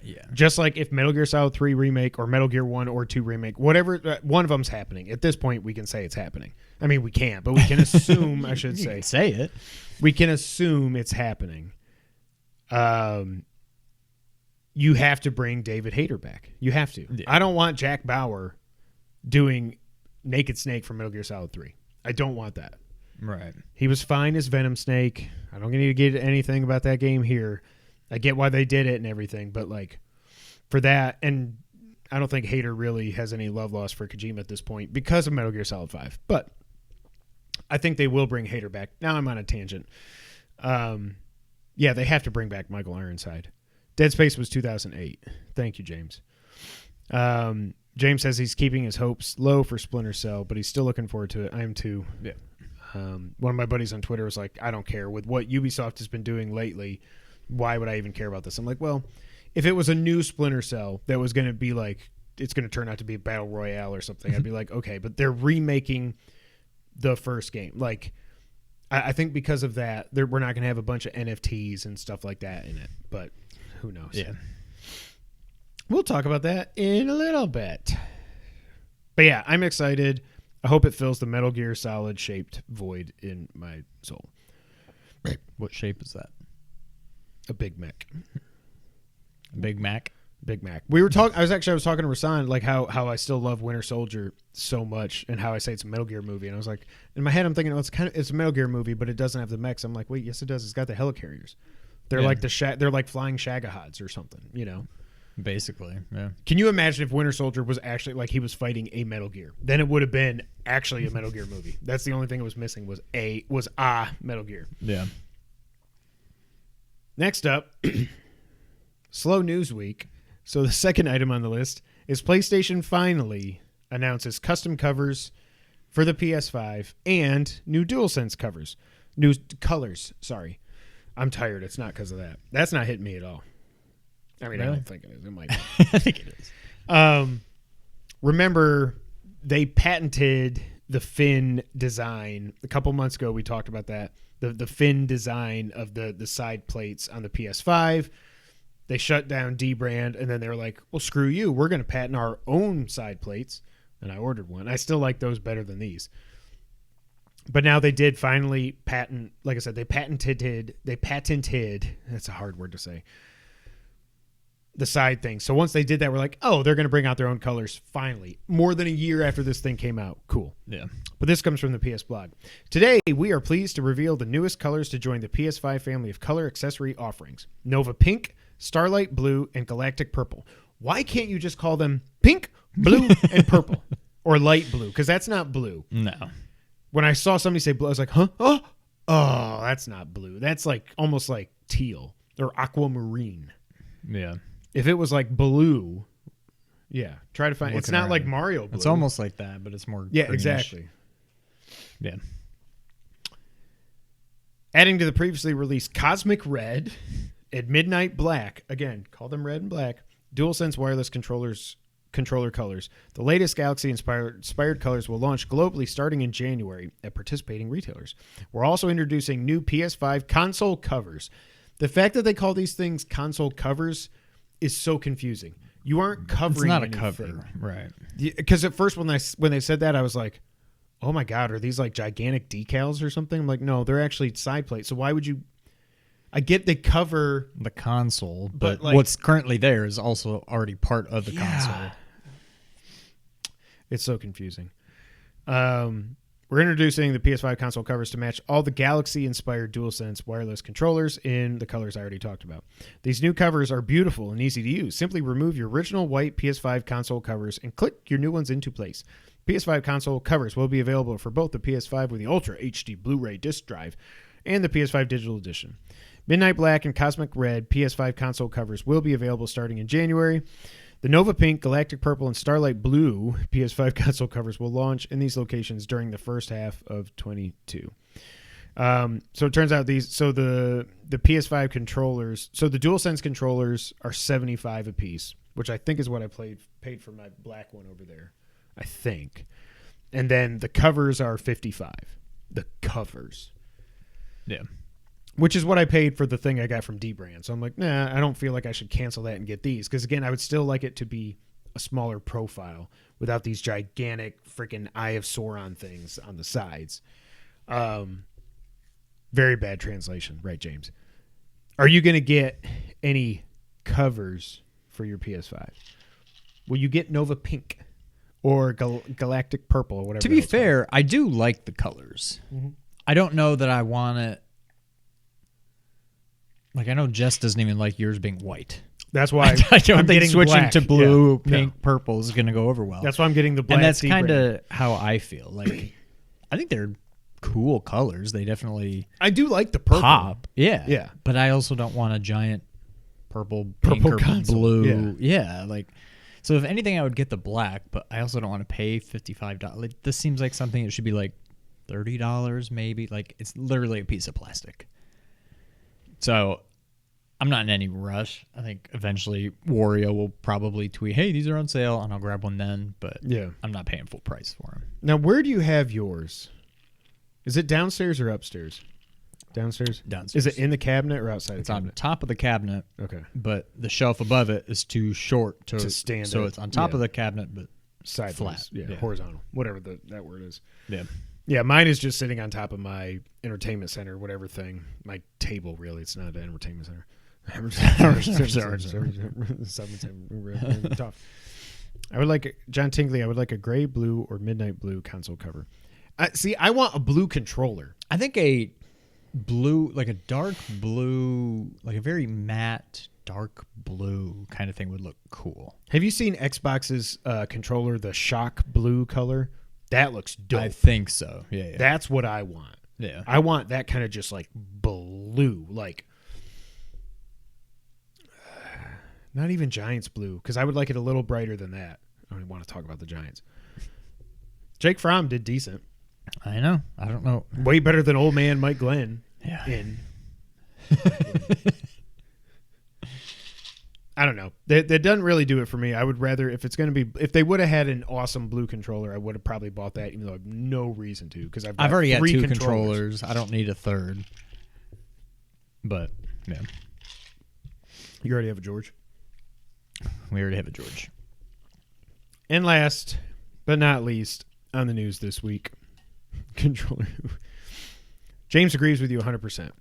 Yeah. Just like if Metal Gear Solid 3 Remake or Metal Gear 1 or 2 Remake, whatever, one of them's happening. At this point, we can say it's happening. I mean, we can't, but we can assume, I should You say. can say it. We can assume it's happening. You have to bring David Hayter back. You have to. Yeah. I don't want Jack Bauer doing Naked Snake from Metal Gear Solid 3. I don't want that. Right. He was fine as Venom Snake. I don't need to get anything about that game here. I get why they did it and everything, but like for that, and I don't think Hayter really has any love lost for Kojima at this point because of Metal Gear Solid 5. But I think they will bring Hayter back. Now I'm on a tangent. Yeah, they have to bring back Michael Ironside. Dead Space was 2008. Thank you, James. James says he's keeping his hopes low for Splinter Cell, but he's still looking forward to it. I am too. Yeah. One of my buddies on Twitter was like, I don't care. With what Ubisoft has been doing lately, why would I even care about this? I'm like, well, if it was a new Splinter Cell that was going to be like, it's going to turn out to be a battle royale or something, I'd be like, okay, but they're remaking the first game. Like, I think because of that, we're not going to have a bunch of NFTs and stuff like that in it, but who knows? Yeah. We'll talk about that in a little bit. But yeah, I'm excited. I hope it fills the Metal Gear Solid shaped void in my soul. Right. What shape is that? A Big Mac. Big Mac? Big Mac. We were talking. I was talking to Rasan like how I still love Winter Soldier so much, and how I say it's a Metal Gear movie. And I was like, in my head, I'm thinking, it's a Metal Gear movie, but it doesn't have the mechs. I'm like, wait, yes, it does. It's got the helicarriers. They're like they're like flying Shagahods or something, you know. Basically, yeah. Can you imagine if Winter Soldier was actually like he was fighting a Metal Gear? Then it would have been actually a Metal Gear movie. That's the only thing it was missing was a Metal Gear. Yeah. Next up, slow news week. So the second item on the list is PlayStation finally announces custom covers for the PS5 and new DualSense covers. New colors, sorry. I'm tired. It's not because of that. That's not hitting me at all. I mean, Really? I don't think it is. It might be. I think it is. Remember, they patented the fin design. A couple months ago, we talked about that. The fin design of the side plates on the PS5. They shut down D-Brand, and then they were like, well, screw you. We're going to patent our own side plates. And I ordered one. I still like those better than these. But now they did finally patent, like I said, they patented, that's a hard word to say. the side thing. So once they did that, we're like, oh, they're going to bring out their own colors finally. More than a year after this thing came out. Cool. Yeah. But this comes from the PS blog. Today, we are pleased to reveal the newest colors to join the PS5 family of color accessory offerings. Nova Pink, Starlight Blue, and Galactic Purple. Why can't you just call them pink, blue, and purple? Or light blue? Because that's not blue. No. When I saw somebody say blue, I was like, huh? Oh, that's not blue. That's like almost like teal or aquamarine. Yeah. If it was like blue, yeah, try to find. It's not like Mario blue. It's almost like that, but it's more. Yeah, greenish. exactly. Yeah. Adding to the previously released Cosmic Red and Midnight Black, again, call them red and black, DualSense wireless controller colors. The latest Galaxy-inspired colors will launch globally starting in January at participating retailers. We're also introducing new PS5 console covers. The fact that they call these things console covers is so confusing. You aren't covering It's not anything. a cover, right? Because at first when they said that, I was like, oh my God, are these like gigantic decals or something? I'm like, no, they're actually side plates. So why would you... I get they cover... The console, but like, what's currently there is also already part of the console. It's so confusing. We're introducing the PS5 console covers to match all the Galaxy-inspired DualSense wireless controllers in the colors I already talked about. These new covers are beautiful and easy to use. Simply remove your original white PS5 console covers and click your new ones into place. PS5 console covers will be available for both the PS5 with the Ultra HD Blu-ray disc drive and the PS5 Digital Edition. Midnight Black and Cosmic Red PS5 console covers will be available starting in January. The Nova Pink, Galactic Purple, and Starlight Blue PS5 console covers will launch in these locations during the first half of 2022. So it turns out the PS5 controllers, so the DualSense controllers are $75 a piece, which I think is what I paid for my black one over there. I think. And then the covers are $55. The covers. Yeah. Which is what I paid for the thing I got from D-Brand. So I'm like, nah, I don't feel like I should cancel that and get these. Because, again, I would still like it to be a smaller profile without these gigantic freaking Eye of Sauron things on the sides. Very bad translation. Right, James? Are you going to get any covers for your PS5? Will you get Nova Pink or Galactic Purple or whatever? To be fair, I do like the colors. Mm-hmm. I don't know that I want it. Like, I know Jess doesn't even like yours being white. That's why I don't I'm think getting switching black. to blue, Yeah. pink, purple is going to go over well. That's why I'm getting the black. And that's D-Brand. kind of how I feel. Like, I think they're cool colors. They definitely I do like the purple. pop. Yeah. Yeah. But I also don't want a giant purple, pink, or console. blue. Yeah. Like, so if anything, I would get the black, but I also don't want to pay $55. Like, this seems like something that should be like $30 maybe. Like, it's literally a piece of plastic. So I'm not in any rush. I think eventually Wario will probably tweet, hey, these are on sale, and I'll grab one then. But Yeah. I'm not paying full price for them. Now, where do you have yours? Is it downstairs or upstairs? Downstairs? Downstairs. Is it in the cabinet or outside It's the on cabinet? top of the cabinet, Okay. but the shelf above it is too short to stand So up. it's on top Yeah. of the cabinet, but Sideways. flat. Yeah, horizontal. Whatever that word is. Yeah. Yeah, mine is just sitting on top of my entertainment center, whatever thing. My table, really. It's not an entertainment center. Tough. I would like John Tingley. I would like a gray, blue, or midnight blue console cover. See, I want a blue controller. I think a blue, like a dark blue, like a very matte dark blue kind of thing would look cool. Have you seen Xbox's controller, the shock blue color? That looks dope. I think so. Yeah. That's what I want. Yeah. I want that kind of just like blue, like not even Giants blue, because I would like it a little brighter than that. I don't even want to talk about the Giants. Jake Fromm did decent. I know. I don't know. Way better than old man Mike Glenn. Yeah. In. I don't know. That doesn't really do it for me. I would rather, if it's going to be, if they would have had an awesome blue controller, I would have probably bought that, even though I have no reason to, because I've already got 3 two controllers. I don't need a third. But yeah, You already have a George. we already have a George. And last but not least on the news this week, controller. James agrees with you 100%.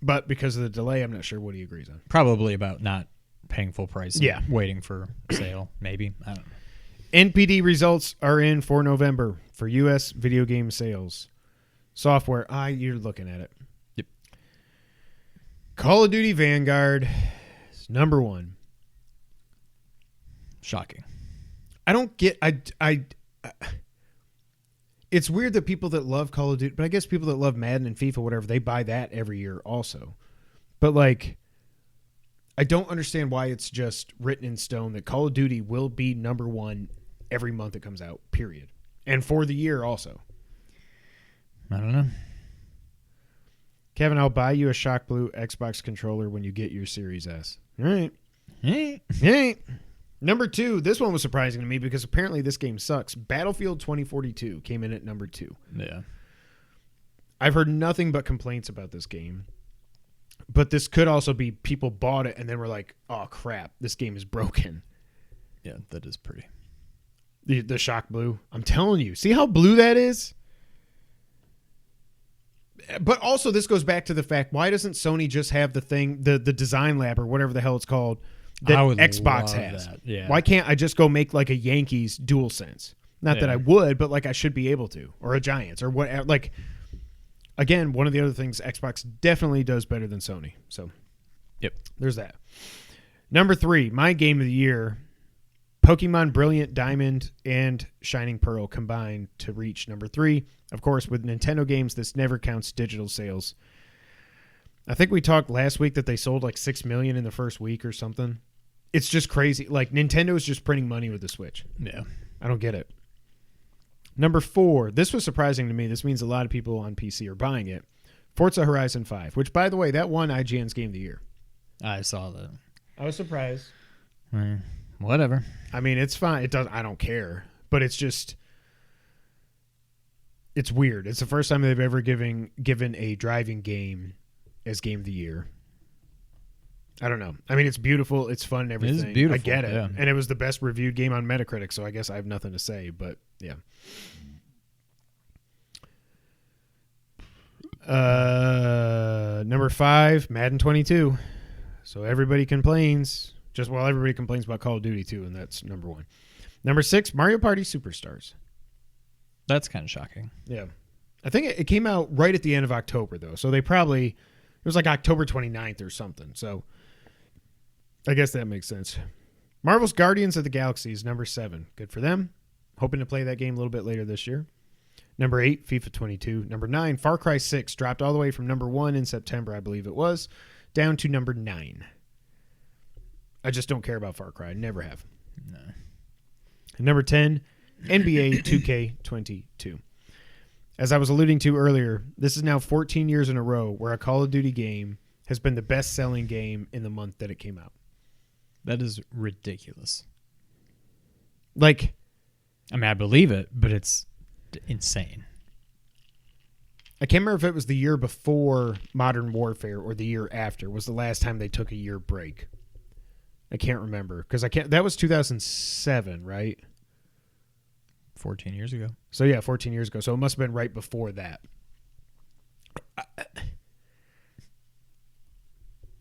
But because of the delay, I'm not sure what he agrees on. Probably about not paying full price. Yeah. Waiting for sale, maybe. I don't know. NPD results are in for November for U.S. video game sales. Software. You're looking at it. Yep. Call of Duty Vanguard is number 1. Shocking. I don't get. It's weird that people that love Call of Duty, but I guess people that love Madden and FIFA, whatever, they buy that every year also. But like, I don't understand why it's just written in stone that Call of Duty will be number 1 every month it comes out. Period, and for the year also. I don't know. Kevin, I'll buy you a Shock Blue Xbox controller when you get your Series S. All right. Hey. Number 2, this one was surprising to me because apparently this game sucks. Battlefield 2042 came in at number 2. Yeah. I've heard nothing but complaints about this game. But this could also be people bought it and then were like, oh, crap, this game is broken. Yeah, that is pretty. The Shock Blue. I'm telling you. See how blue that is? But also this goes back to the fact, why doesn't Sony just have the thing, the design lab or whatever the hell it's called, that I would Xbox love has? that. Yeah. Why can't I just go make like a Yankees DualSense? Not that Yeah. I would, but like I should be able to. Or a Giants or whatever. Like, again, one of the other things Xbox definitely does better than Sony. So, Yep. there's that. Number 3, my game of the year, Pokemon Brilliant Diamond and Shining Pearl combined to reach number 3. Of course, with Nintendo games, this never counts digital sales. I think we talked last week that they sold like 6 million in the first week or something. It's just crazy. Like, Nintendo is just printing money with the Switch. Yeah. I don't get it. Number 4, this was surprising to me. This means a lot of people on PC are buying it. Forza Horizon 5, which, by the way, that won IGN's Game of the Year. I saw that. I was surprised. Whatever. I mean, it's fine. It does. I don't care. But it's just, it's weird. It's the first time they've ever given a driving game as Game of the Year. I don't know. I mean, it's beautiful. It's fun and everything. It is beautiful. I get it. Yeah. And it was the best reviewed game on Metacritic, so I guess I have nothing to say. But yeah. Number 5, Madden 22. So everybody complains. Everybody complains about Call of Duty too, and that's number 1. Number 6, Mario Party Superstars. That's kind of shocking. Yeah. I think it came out right at the end of October, though. So it was like October 29th or something. So I guess that makes sense. Marvel's Guardians of the Galaxy is number 7. Good for them. Hoping to play that game a little bit later this year. Number 8, FIFA 22. Number 9, Far Cry 6. Dropped all the way from number 1 in September, I believe it was, down to number 9. I just don't care about Far Cry. I never have. No. And number 10, NBA 2K22. As I was alluding to earlier, this is now 14 years in a row where a Call of Duty game has been the best-selling game in the month that it came out. That is ridiculous. Like, I mean, I believe it, but it's insane. I can't remember if it was the year before Modern Warfare or the year after was the last time they took a year break. I can't remember because that was 2007, right? 14 years ago. So yeah, 14 years ago. So it must have been right before that.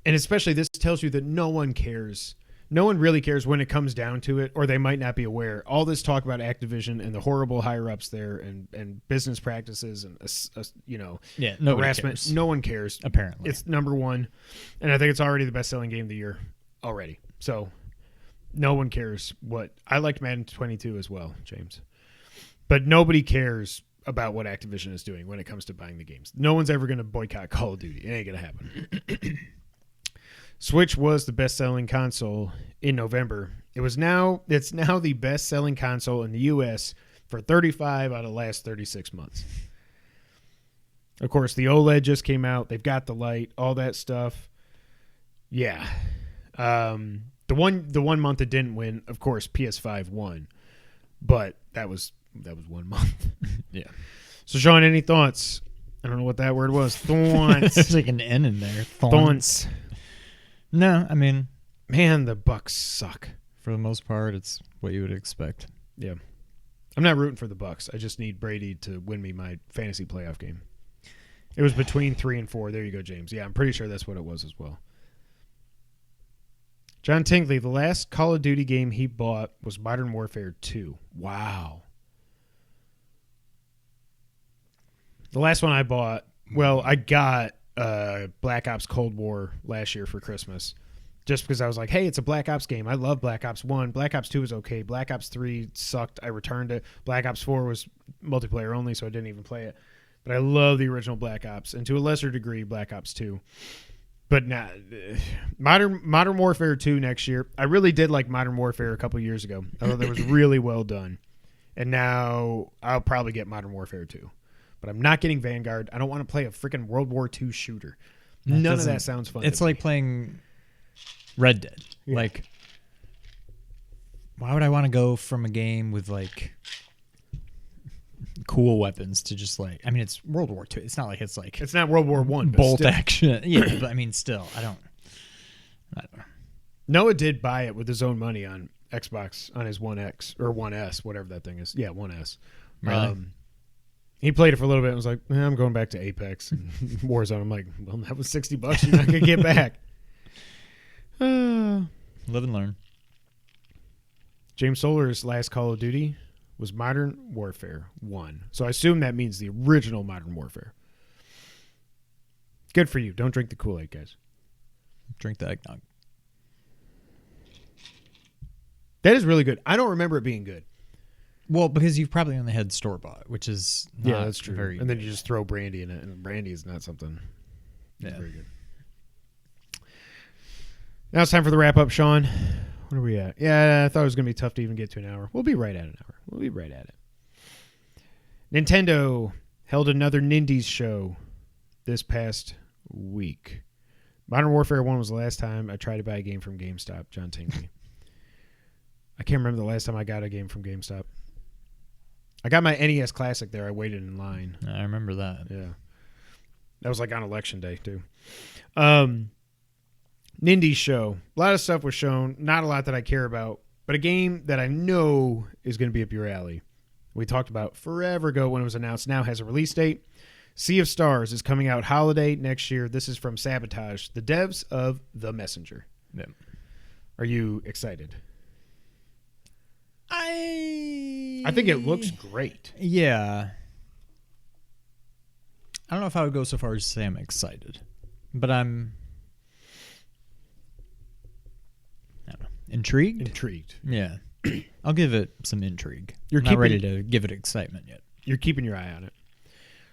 And especially this tells you that no one cares. No one really cares when it comes down to it, or they might not be aware. All this talk about Activision and the horrible higher-ups there and business practices and, harassment. Cares. No one cares. Apparently. It's number 1. And I think it's already the best-selling game of the year already. So no one cares what... I liked Madden 22 as well, James. But nobody cares about what Activision is doing when it comes to buying the games. No one's ever going to boycott Call of Duty. It ain't going to happen. Switch was the best-selling console in November. It's now the best-selling console in the U.S. for 35 out of the last 36 months. Of course, the OLED just came out. They've got the light, all that stuff. Yeah. The one month it didn't win, of course, PS5 won. But that was 1 month. Yeah. So, Sean, any thoughts? I don't know what that word was. Thoughts. There's like an N in there. Thoughts. No, I mean, Man, the Bucks suck. for the most part, it's what you would expect. Yeah. I'm not rooting for the Bucks. I just need Brady to win me my fantasy playoff game. It was between 3 and 4. There you go, James. Yeah, I'm pretty sure that's what it was as well. John Tingley, the last Call of Duty game he bought was Modern Warfare 2. Wow. The last one I bought, well, I got Black Ops Cold War last year for Christmas. Just because I was like, hey, it's a Black Ops game. I love Black Ops 1. Black Ops 2 was okay. Black Ops 3 sucked. I returned it. Black Ops 4 was multiplayer only, so I didn't even play it. But I love the original Black Ops, and to a lesser degree, Black Ops 2. But nah, Modern Warfare 2 next year. I really did like Modern Warfare a couple years ago. I thought that was really well done. And now I'll probably get Modern Warfare 2. But I'm not getting Vanguard. I don't want to play a freaking World War II shooter. None of that sounds fun. It's like playing Red Dead. Yeah. Like, why would I want to go from a game with like cool weapons to just like, I mean, it's World War II. It's not like it's not World War I. Bolt action. Yeah, but I mean, still, I don't know. Noah did buy it with his own money on Xbox on his One X or One S, whatever that thing is. Yeah, One S. Really? He played it for a little bit and was like, I'm going back to Apex and Warzone. I'm like, well, that was $60 you're not going to get back. Live and learn. James Solar's last Call of Duty was Modern Warfare 1. So I assume that means the original Modern Warfare. Good for you. Don't drink the Kool-Aid, guys. Drink the eggnog. That is really good. I don't remember it being good. Well, because you've probably only had store-bought, which is not that's true. very and then you just throw brandy in it, and brandy is not something very good. Now it's time for the wrap-up, Sean. What are we at? Yeah, I thought it was going to be tough to even get to an hour. We'll be right at an hour. We'll be right at it. Nintendo held another Nindies show this past week. Modern Warfare 1 was the last time I tried to buy a game from GameStop, John Tingley. I can't remember the last time I got a game from GameStop. I got my NES Classic there. I waited in line. I remember that. Yeah. That was like on election day, too. Nindies show. A lot of stuff was shown. Not a lot that I care about, but a game that I know is going to be up your alley. We talked about forever ago when it was announced. Now has a release date. Sea of Stars is coming out holiday next year. This is from Sabotage, the devs of The Messenger. Yeah. Are you excited? I think it looks great. Yeah. I don't know if I would go so far as to say I'm excited, but I'm intrigued. Intrigued. Yeah. I'll give it some intrigue. You're not ready to give it excitement yet. You're keeping your eye on it.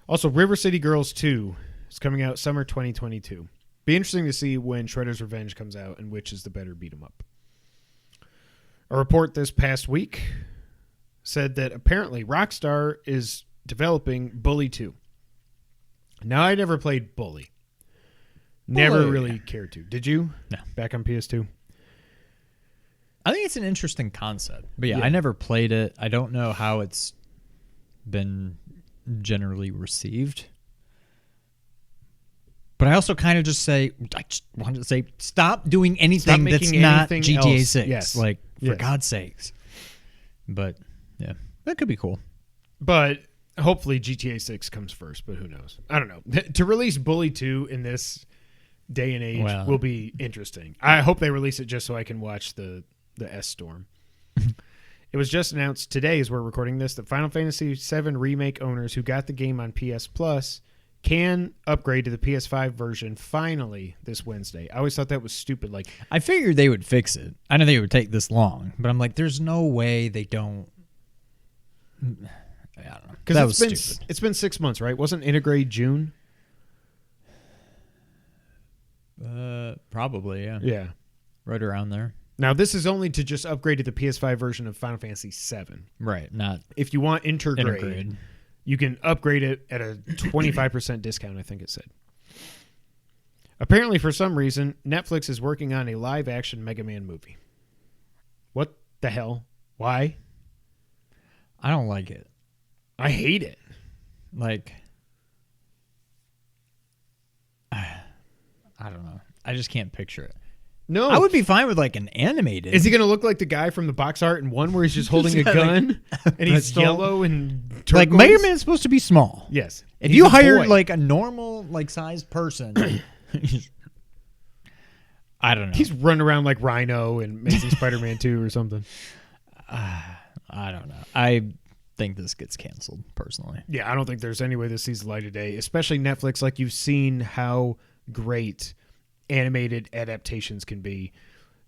Also, River City Girls 2 is coming out summer 2022. Be interesting to see when Shredder's Revenge comes out and which is the better beat 'em up. A report this past week said that apparently Rockstar is developing Bully 2. Now, I never played Bully. Never really cared to. Did you? No. Back on PS2? I think it's an interesting concept. But yeah, I never played it. I don't know how it's been generally received. But I also kind of just wanted to say, stop doing anything that's not GTA 6. Yes. Like, for God's sakes. But, yeah, that could be cool. But hopefully GTA 6 comes first, but who knows? I don't know. To release Bully 2 in this day and age will be interesting. I hope they release it just so I can watch the S-Storm. It was just announced today, as we're recording this, that Final Fantasy VII Remake owners who got the game on PS Plus can upgrade to the PS5 version finally this Wednesday. I always thought that was stupid. Like, I figured they would fix it. I know they would take this long, but I'm like, there's no way they don't. I don't know. Because it's been 6 months, right? Wasn't Integrate June? Probably, yeah. Yeah. Right around there. Now, this is only to just upgrade to the PS5 version of Final Fantasy VII. Right, not if you want Intergrade. You can upgrade it at a 25% discount, I think it said. Apparently, for some reason, Netflix is working on a live-action Mega Man movie. What the hell? Why? I don't like it. I hate it. Like, I don't know. I just can't picture it. No. I would be fine with like an animated. Is he going to look like the guy from the box art in one where he's just holding a gun and he's yellow and turquoise? Like, Mega Man is supposed to be small. Yes. If you hired like a normal like sized person, I don't know. He's running around like Rhino in Amazing Spider-Man 2 or something. I don't know. I think this gets canceled, personally. Yeah, I don't think there's any way this sees the light of day, especially Netflix. Like, you've seen how great animated adaptations can be.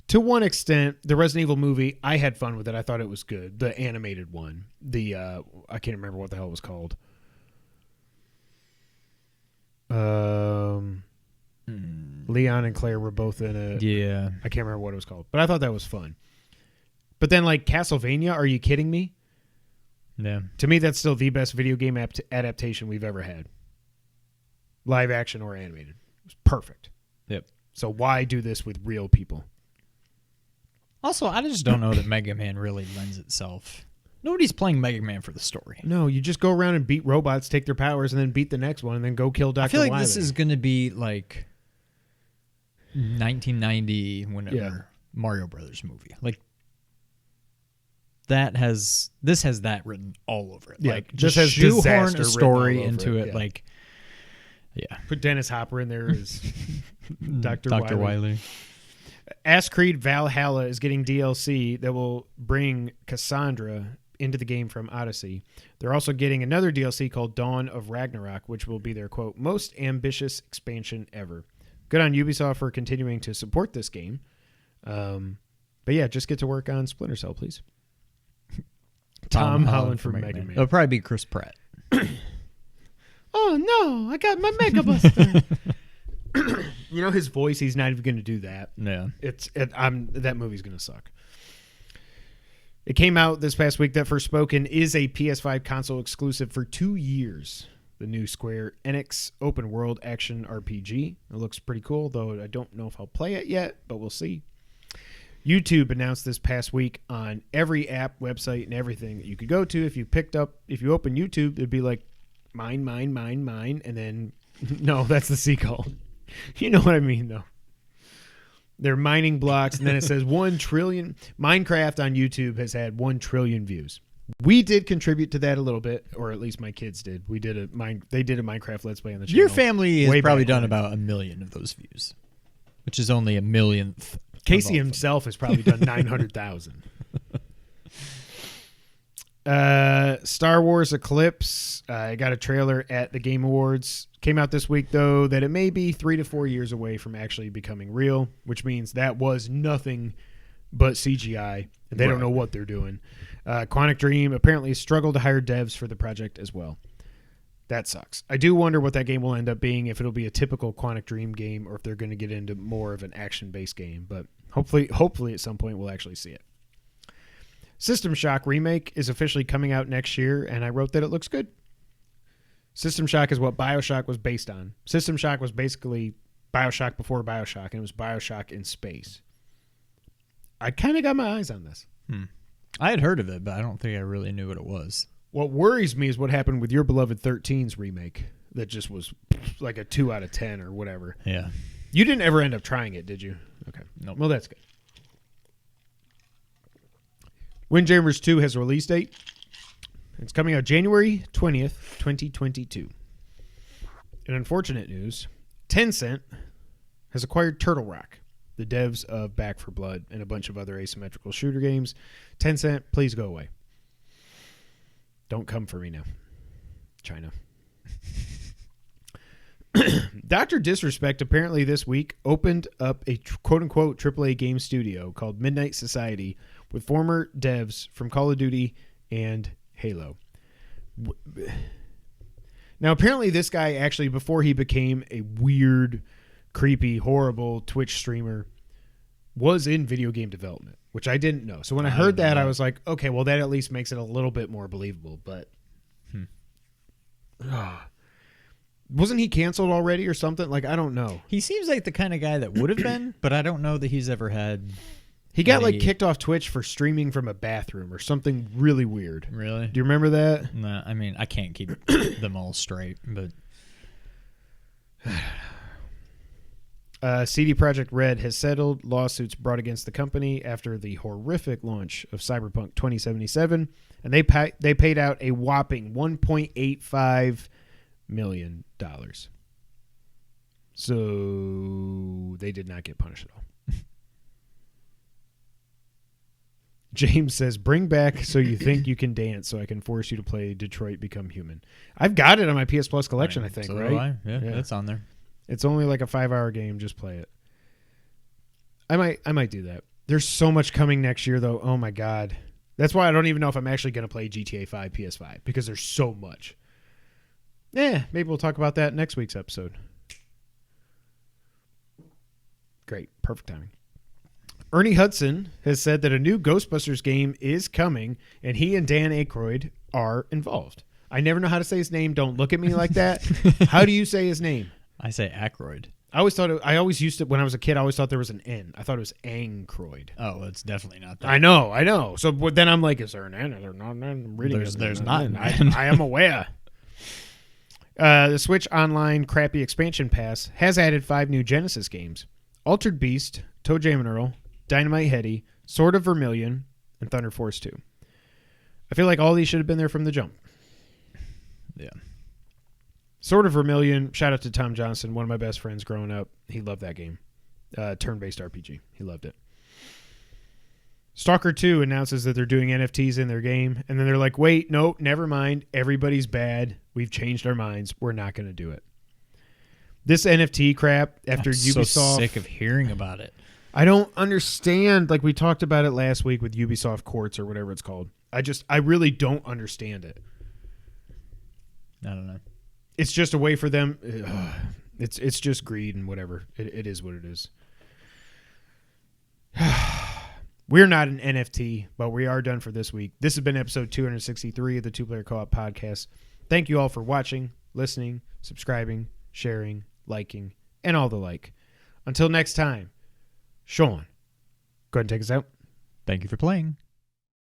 To one extent, the Resident Evil movie, I had fun with it. I thought it was good. The animated one. I can't remember what the hell it was called. Leon and Claire were both in it. Yeah. I can't remember what it was called, but I thought that was fun. But then, like, Castlevania, are you kidding me? Yeah. To me, that's still the best video game adaptation we've ever had. Live action or animated. It was perfect. Yep. So why do this with real people? Also, I just don't know that Mega Man really lends itself. Nobody's playing Mega Man for the story. No, you just go around and beat robots, take their powers, and then beat the next one, and then go kill Dr. I feel like Wily. this is going to be like 1990 whenever Mario Brothers movie. Like, this has that written all over it. Yeah, Like, just just has shoehorn disaster a story written all into over it. it, yeah. Like, yeah. Put Dennis Hopper in there as Dr. Dr. Wily. Wily. Ass Creed Valhalla is getting DLC that will bring Cassandra into the game from Odyssey. They're also getting another DLC called Dawn of Ragnarok, which will be their, quote, most ambitious expansion ever. Good on Ubisoft for continuing to support this game. But yeah, just get to work on Splinter Cell, please. Tom Holland for Mega Man. It'll probably be Chris Pratt. Oh, no, I got my Mega Buster. You know his voice, he's not even going to do that. Yeah. That movie's going to suck. It came out this past week that Forspoken is a PS5 console exclusive for 2 years. The new Square Enix open world action RPG. It looks pretty cool, though I don't know if I'll play it yet, but we'll see. YouTube announced this past week on every app, website, and everything that you could go to. If you open YouTube, it'd be like mine, and then no, that's the seagull. You know what I mean, though. They're mining blocks, and then it says 1 trillion. Minecraft on YouTube has had 1 trillion views. We did contribute to that a little bit, or at least my kids did. They did a Minecraft Let's Play on the channel. Your family has way probably back done when. about 1 million of those views, which is only 1,000,000th. Casey himself has probably done 900,000. Star Wars Eclipse. I got a trailer at the Game Awards. Came out this week, though, that it may be 3 to 4 years away from actually becoming real, which means that was nothing but CGI, and they don't know what they're doing. Quantic Dream apparently struggled to hire devs for the project as well. That sucks. I do wonder what that game will end up being, if it'll be a typical Quantic Dream game or if they're going to get into more of an action-based game. But hopefully at some point we'll actually see it. System Shock Remake is officially coming out next year, and I wrote that it looks good. System Shock is what BioShock was based on. System Shock was basically BioShock before BioShock, and it was BioShock in space. I kind of got my eyes on this. I had heard of it, but I don't think I really knew what it was. What worries me is what happened with your beloved 13's remake that just was like a 2 out of 10 or whatever. Yeah. You didn't ever end up trying it, did you? Okay. Nope. Well, that's good. Windjammers 2 has a release date. It's coming out January 20th, 2022. In unfortunate news, Tencent has acquired Turtle Rock, the devs of Back 4 Blood and a bunch of other asymmetrical shooter games. Tencent, please go away. Don't come for me now, China. Dr. Disrespect apparently this week opened up a quote-unquote AAA game studio called Midnight Society with former devs from Call of Duty and Halo. Now, apparently this guy actually, before he became a weird, creepy, horrible Twitch streamer, was in video game development, which I didn't know. So when I heard that, I was like, okay, well, that at least makes it a little bit more believable. But wasn't he canceled already or something? Like, I don't know. He seems like the kind of guy that would have been, but I don't know that he's ever had. He got like kicked off Twitch for streaming from a bathroom or something really weird. Really? Do you remember that? No, I mean, I can't keep them all straight, but CD Projekt Red has settled lawsuits brought against the company after the horrific launch of Cyberpunk 2077, and they paid out a whopping $1.85 million. So they did not get punished at all. James says, bring back So You Think You Can Dance so I can force you to play Detroit Become Human. I've got it on my PS Plus collection, I think, so right? do I. Yeah, that's on there. It's only like a 5-hour game. Just play it. I might do that. There's so much coming next year, though. Oh, my God. That's why I don't even know if I'm actually going to play GTA 5 PS5, because there's so much. Yeah, maybe we'll talk about that next week's episode. Great. Perfect timing. Ernie Hudson has said that a new Ghostbusters game is coming, and he and Dan Aykroyd are involved. I never know how to say his name. Don't look at me like that. How do you say his name? I say Aykroyd. I always used to, when I was a kid, I always thought there was an N. I thought it was Ankroyd. Oh, well, it's definitely not that. I know. So then I'm like, is there an N? Is there not an N? I'm reading There's it. not an I am aware. The Switch Online crappy expansion pass has added 5 new Genesis games: Altered Beast, Toe Jam and Earl, Dynamite Headdy, Sword of Vermilion, and Thunder Force 2. I feel like all these should have been there from the jump. Yeah. Sword of Vermilion, shout out to Tom Johnson, one of my best friends growing up. He loved that game. Turn-based RPG. He loved it. Stalker 2 announces that they're doing NFTs in their game, and then they're like, wait, no, never mind. Everybody's bad. We've changed our minds. We're not going to do it. This NFT crap, after Ubisoft... so sick of hearing about it. I don't understand. Like we talked about it last week with Ubisoft Quartz or whatever it's called. I really don't understand it. I don't know. It's just a way for them. It's just greed and whatever. It is what it is. We're not an NFT, but we are done for this week. This has been episode 263 of the Two Player Co-op Podcast. Thank you all for watching, listening, subscribing, sharing, liking, and all the like. Until next time, Sean, go ahead and take us out. Thank you for playing.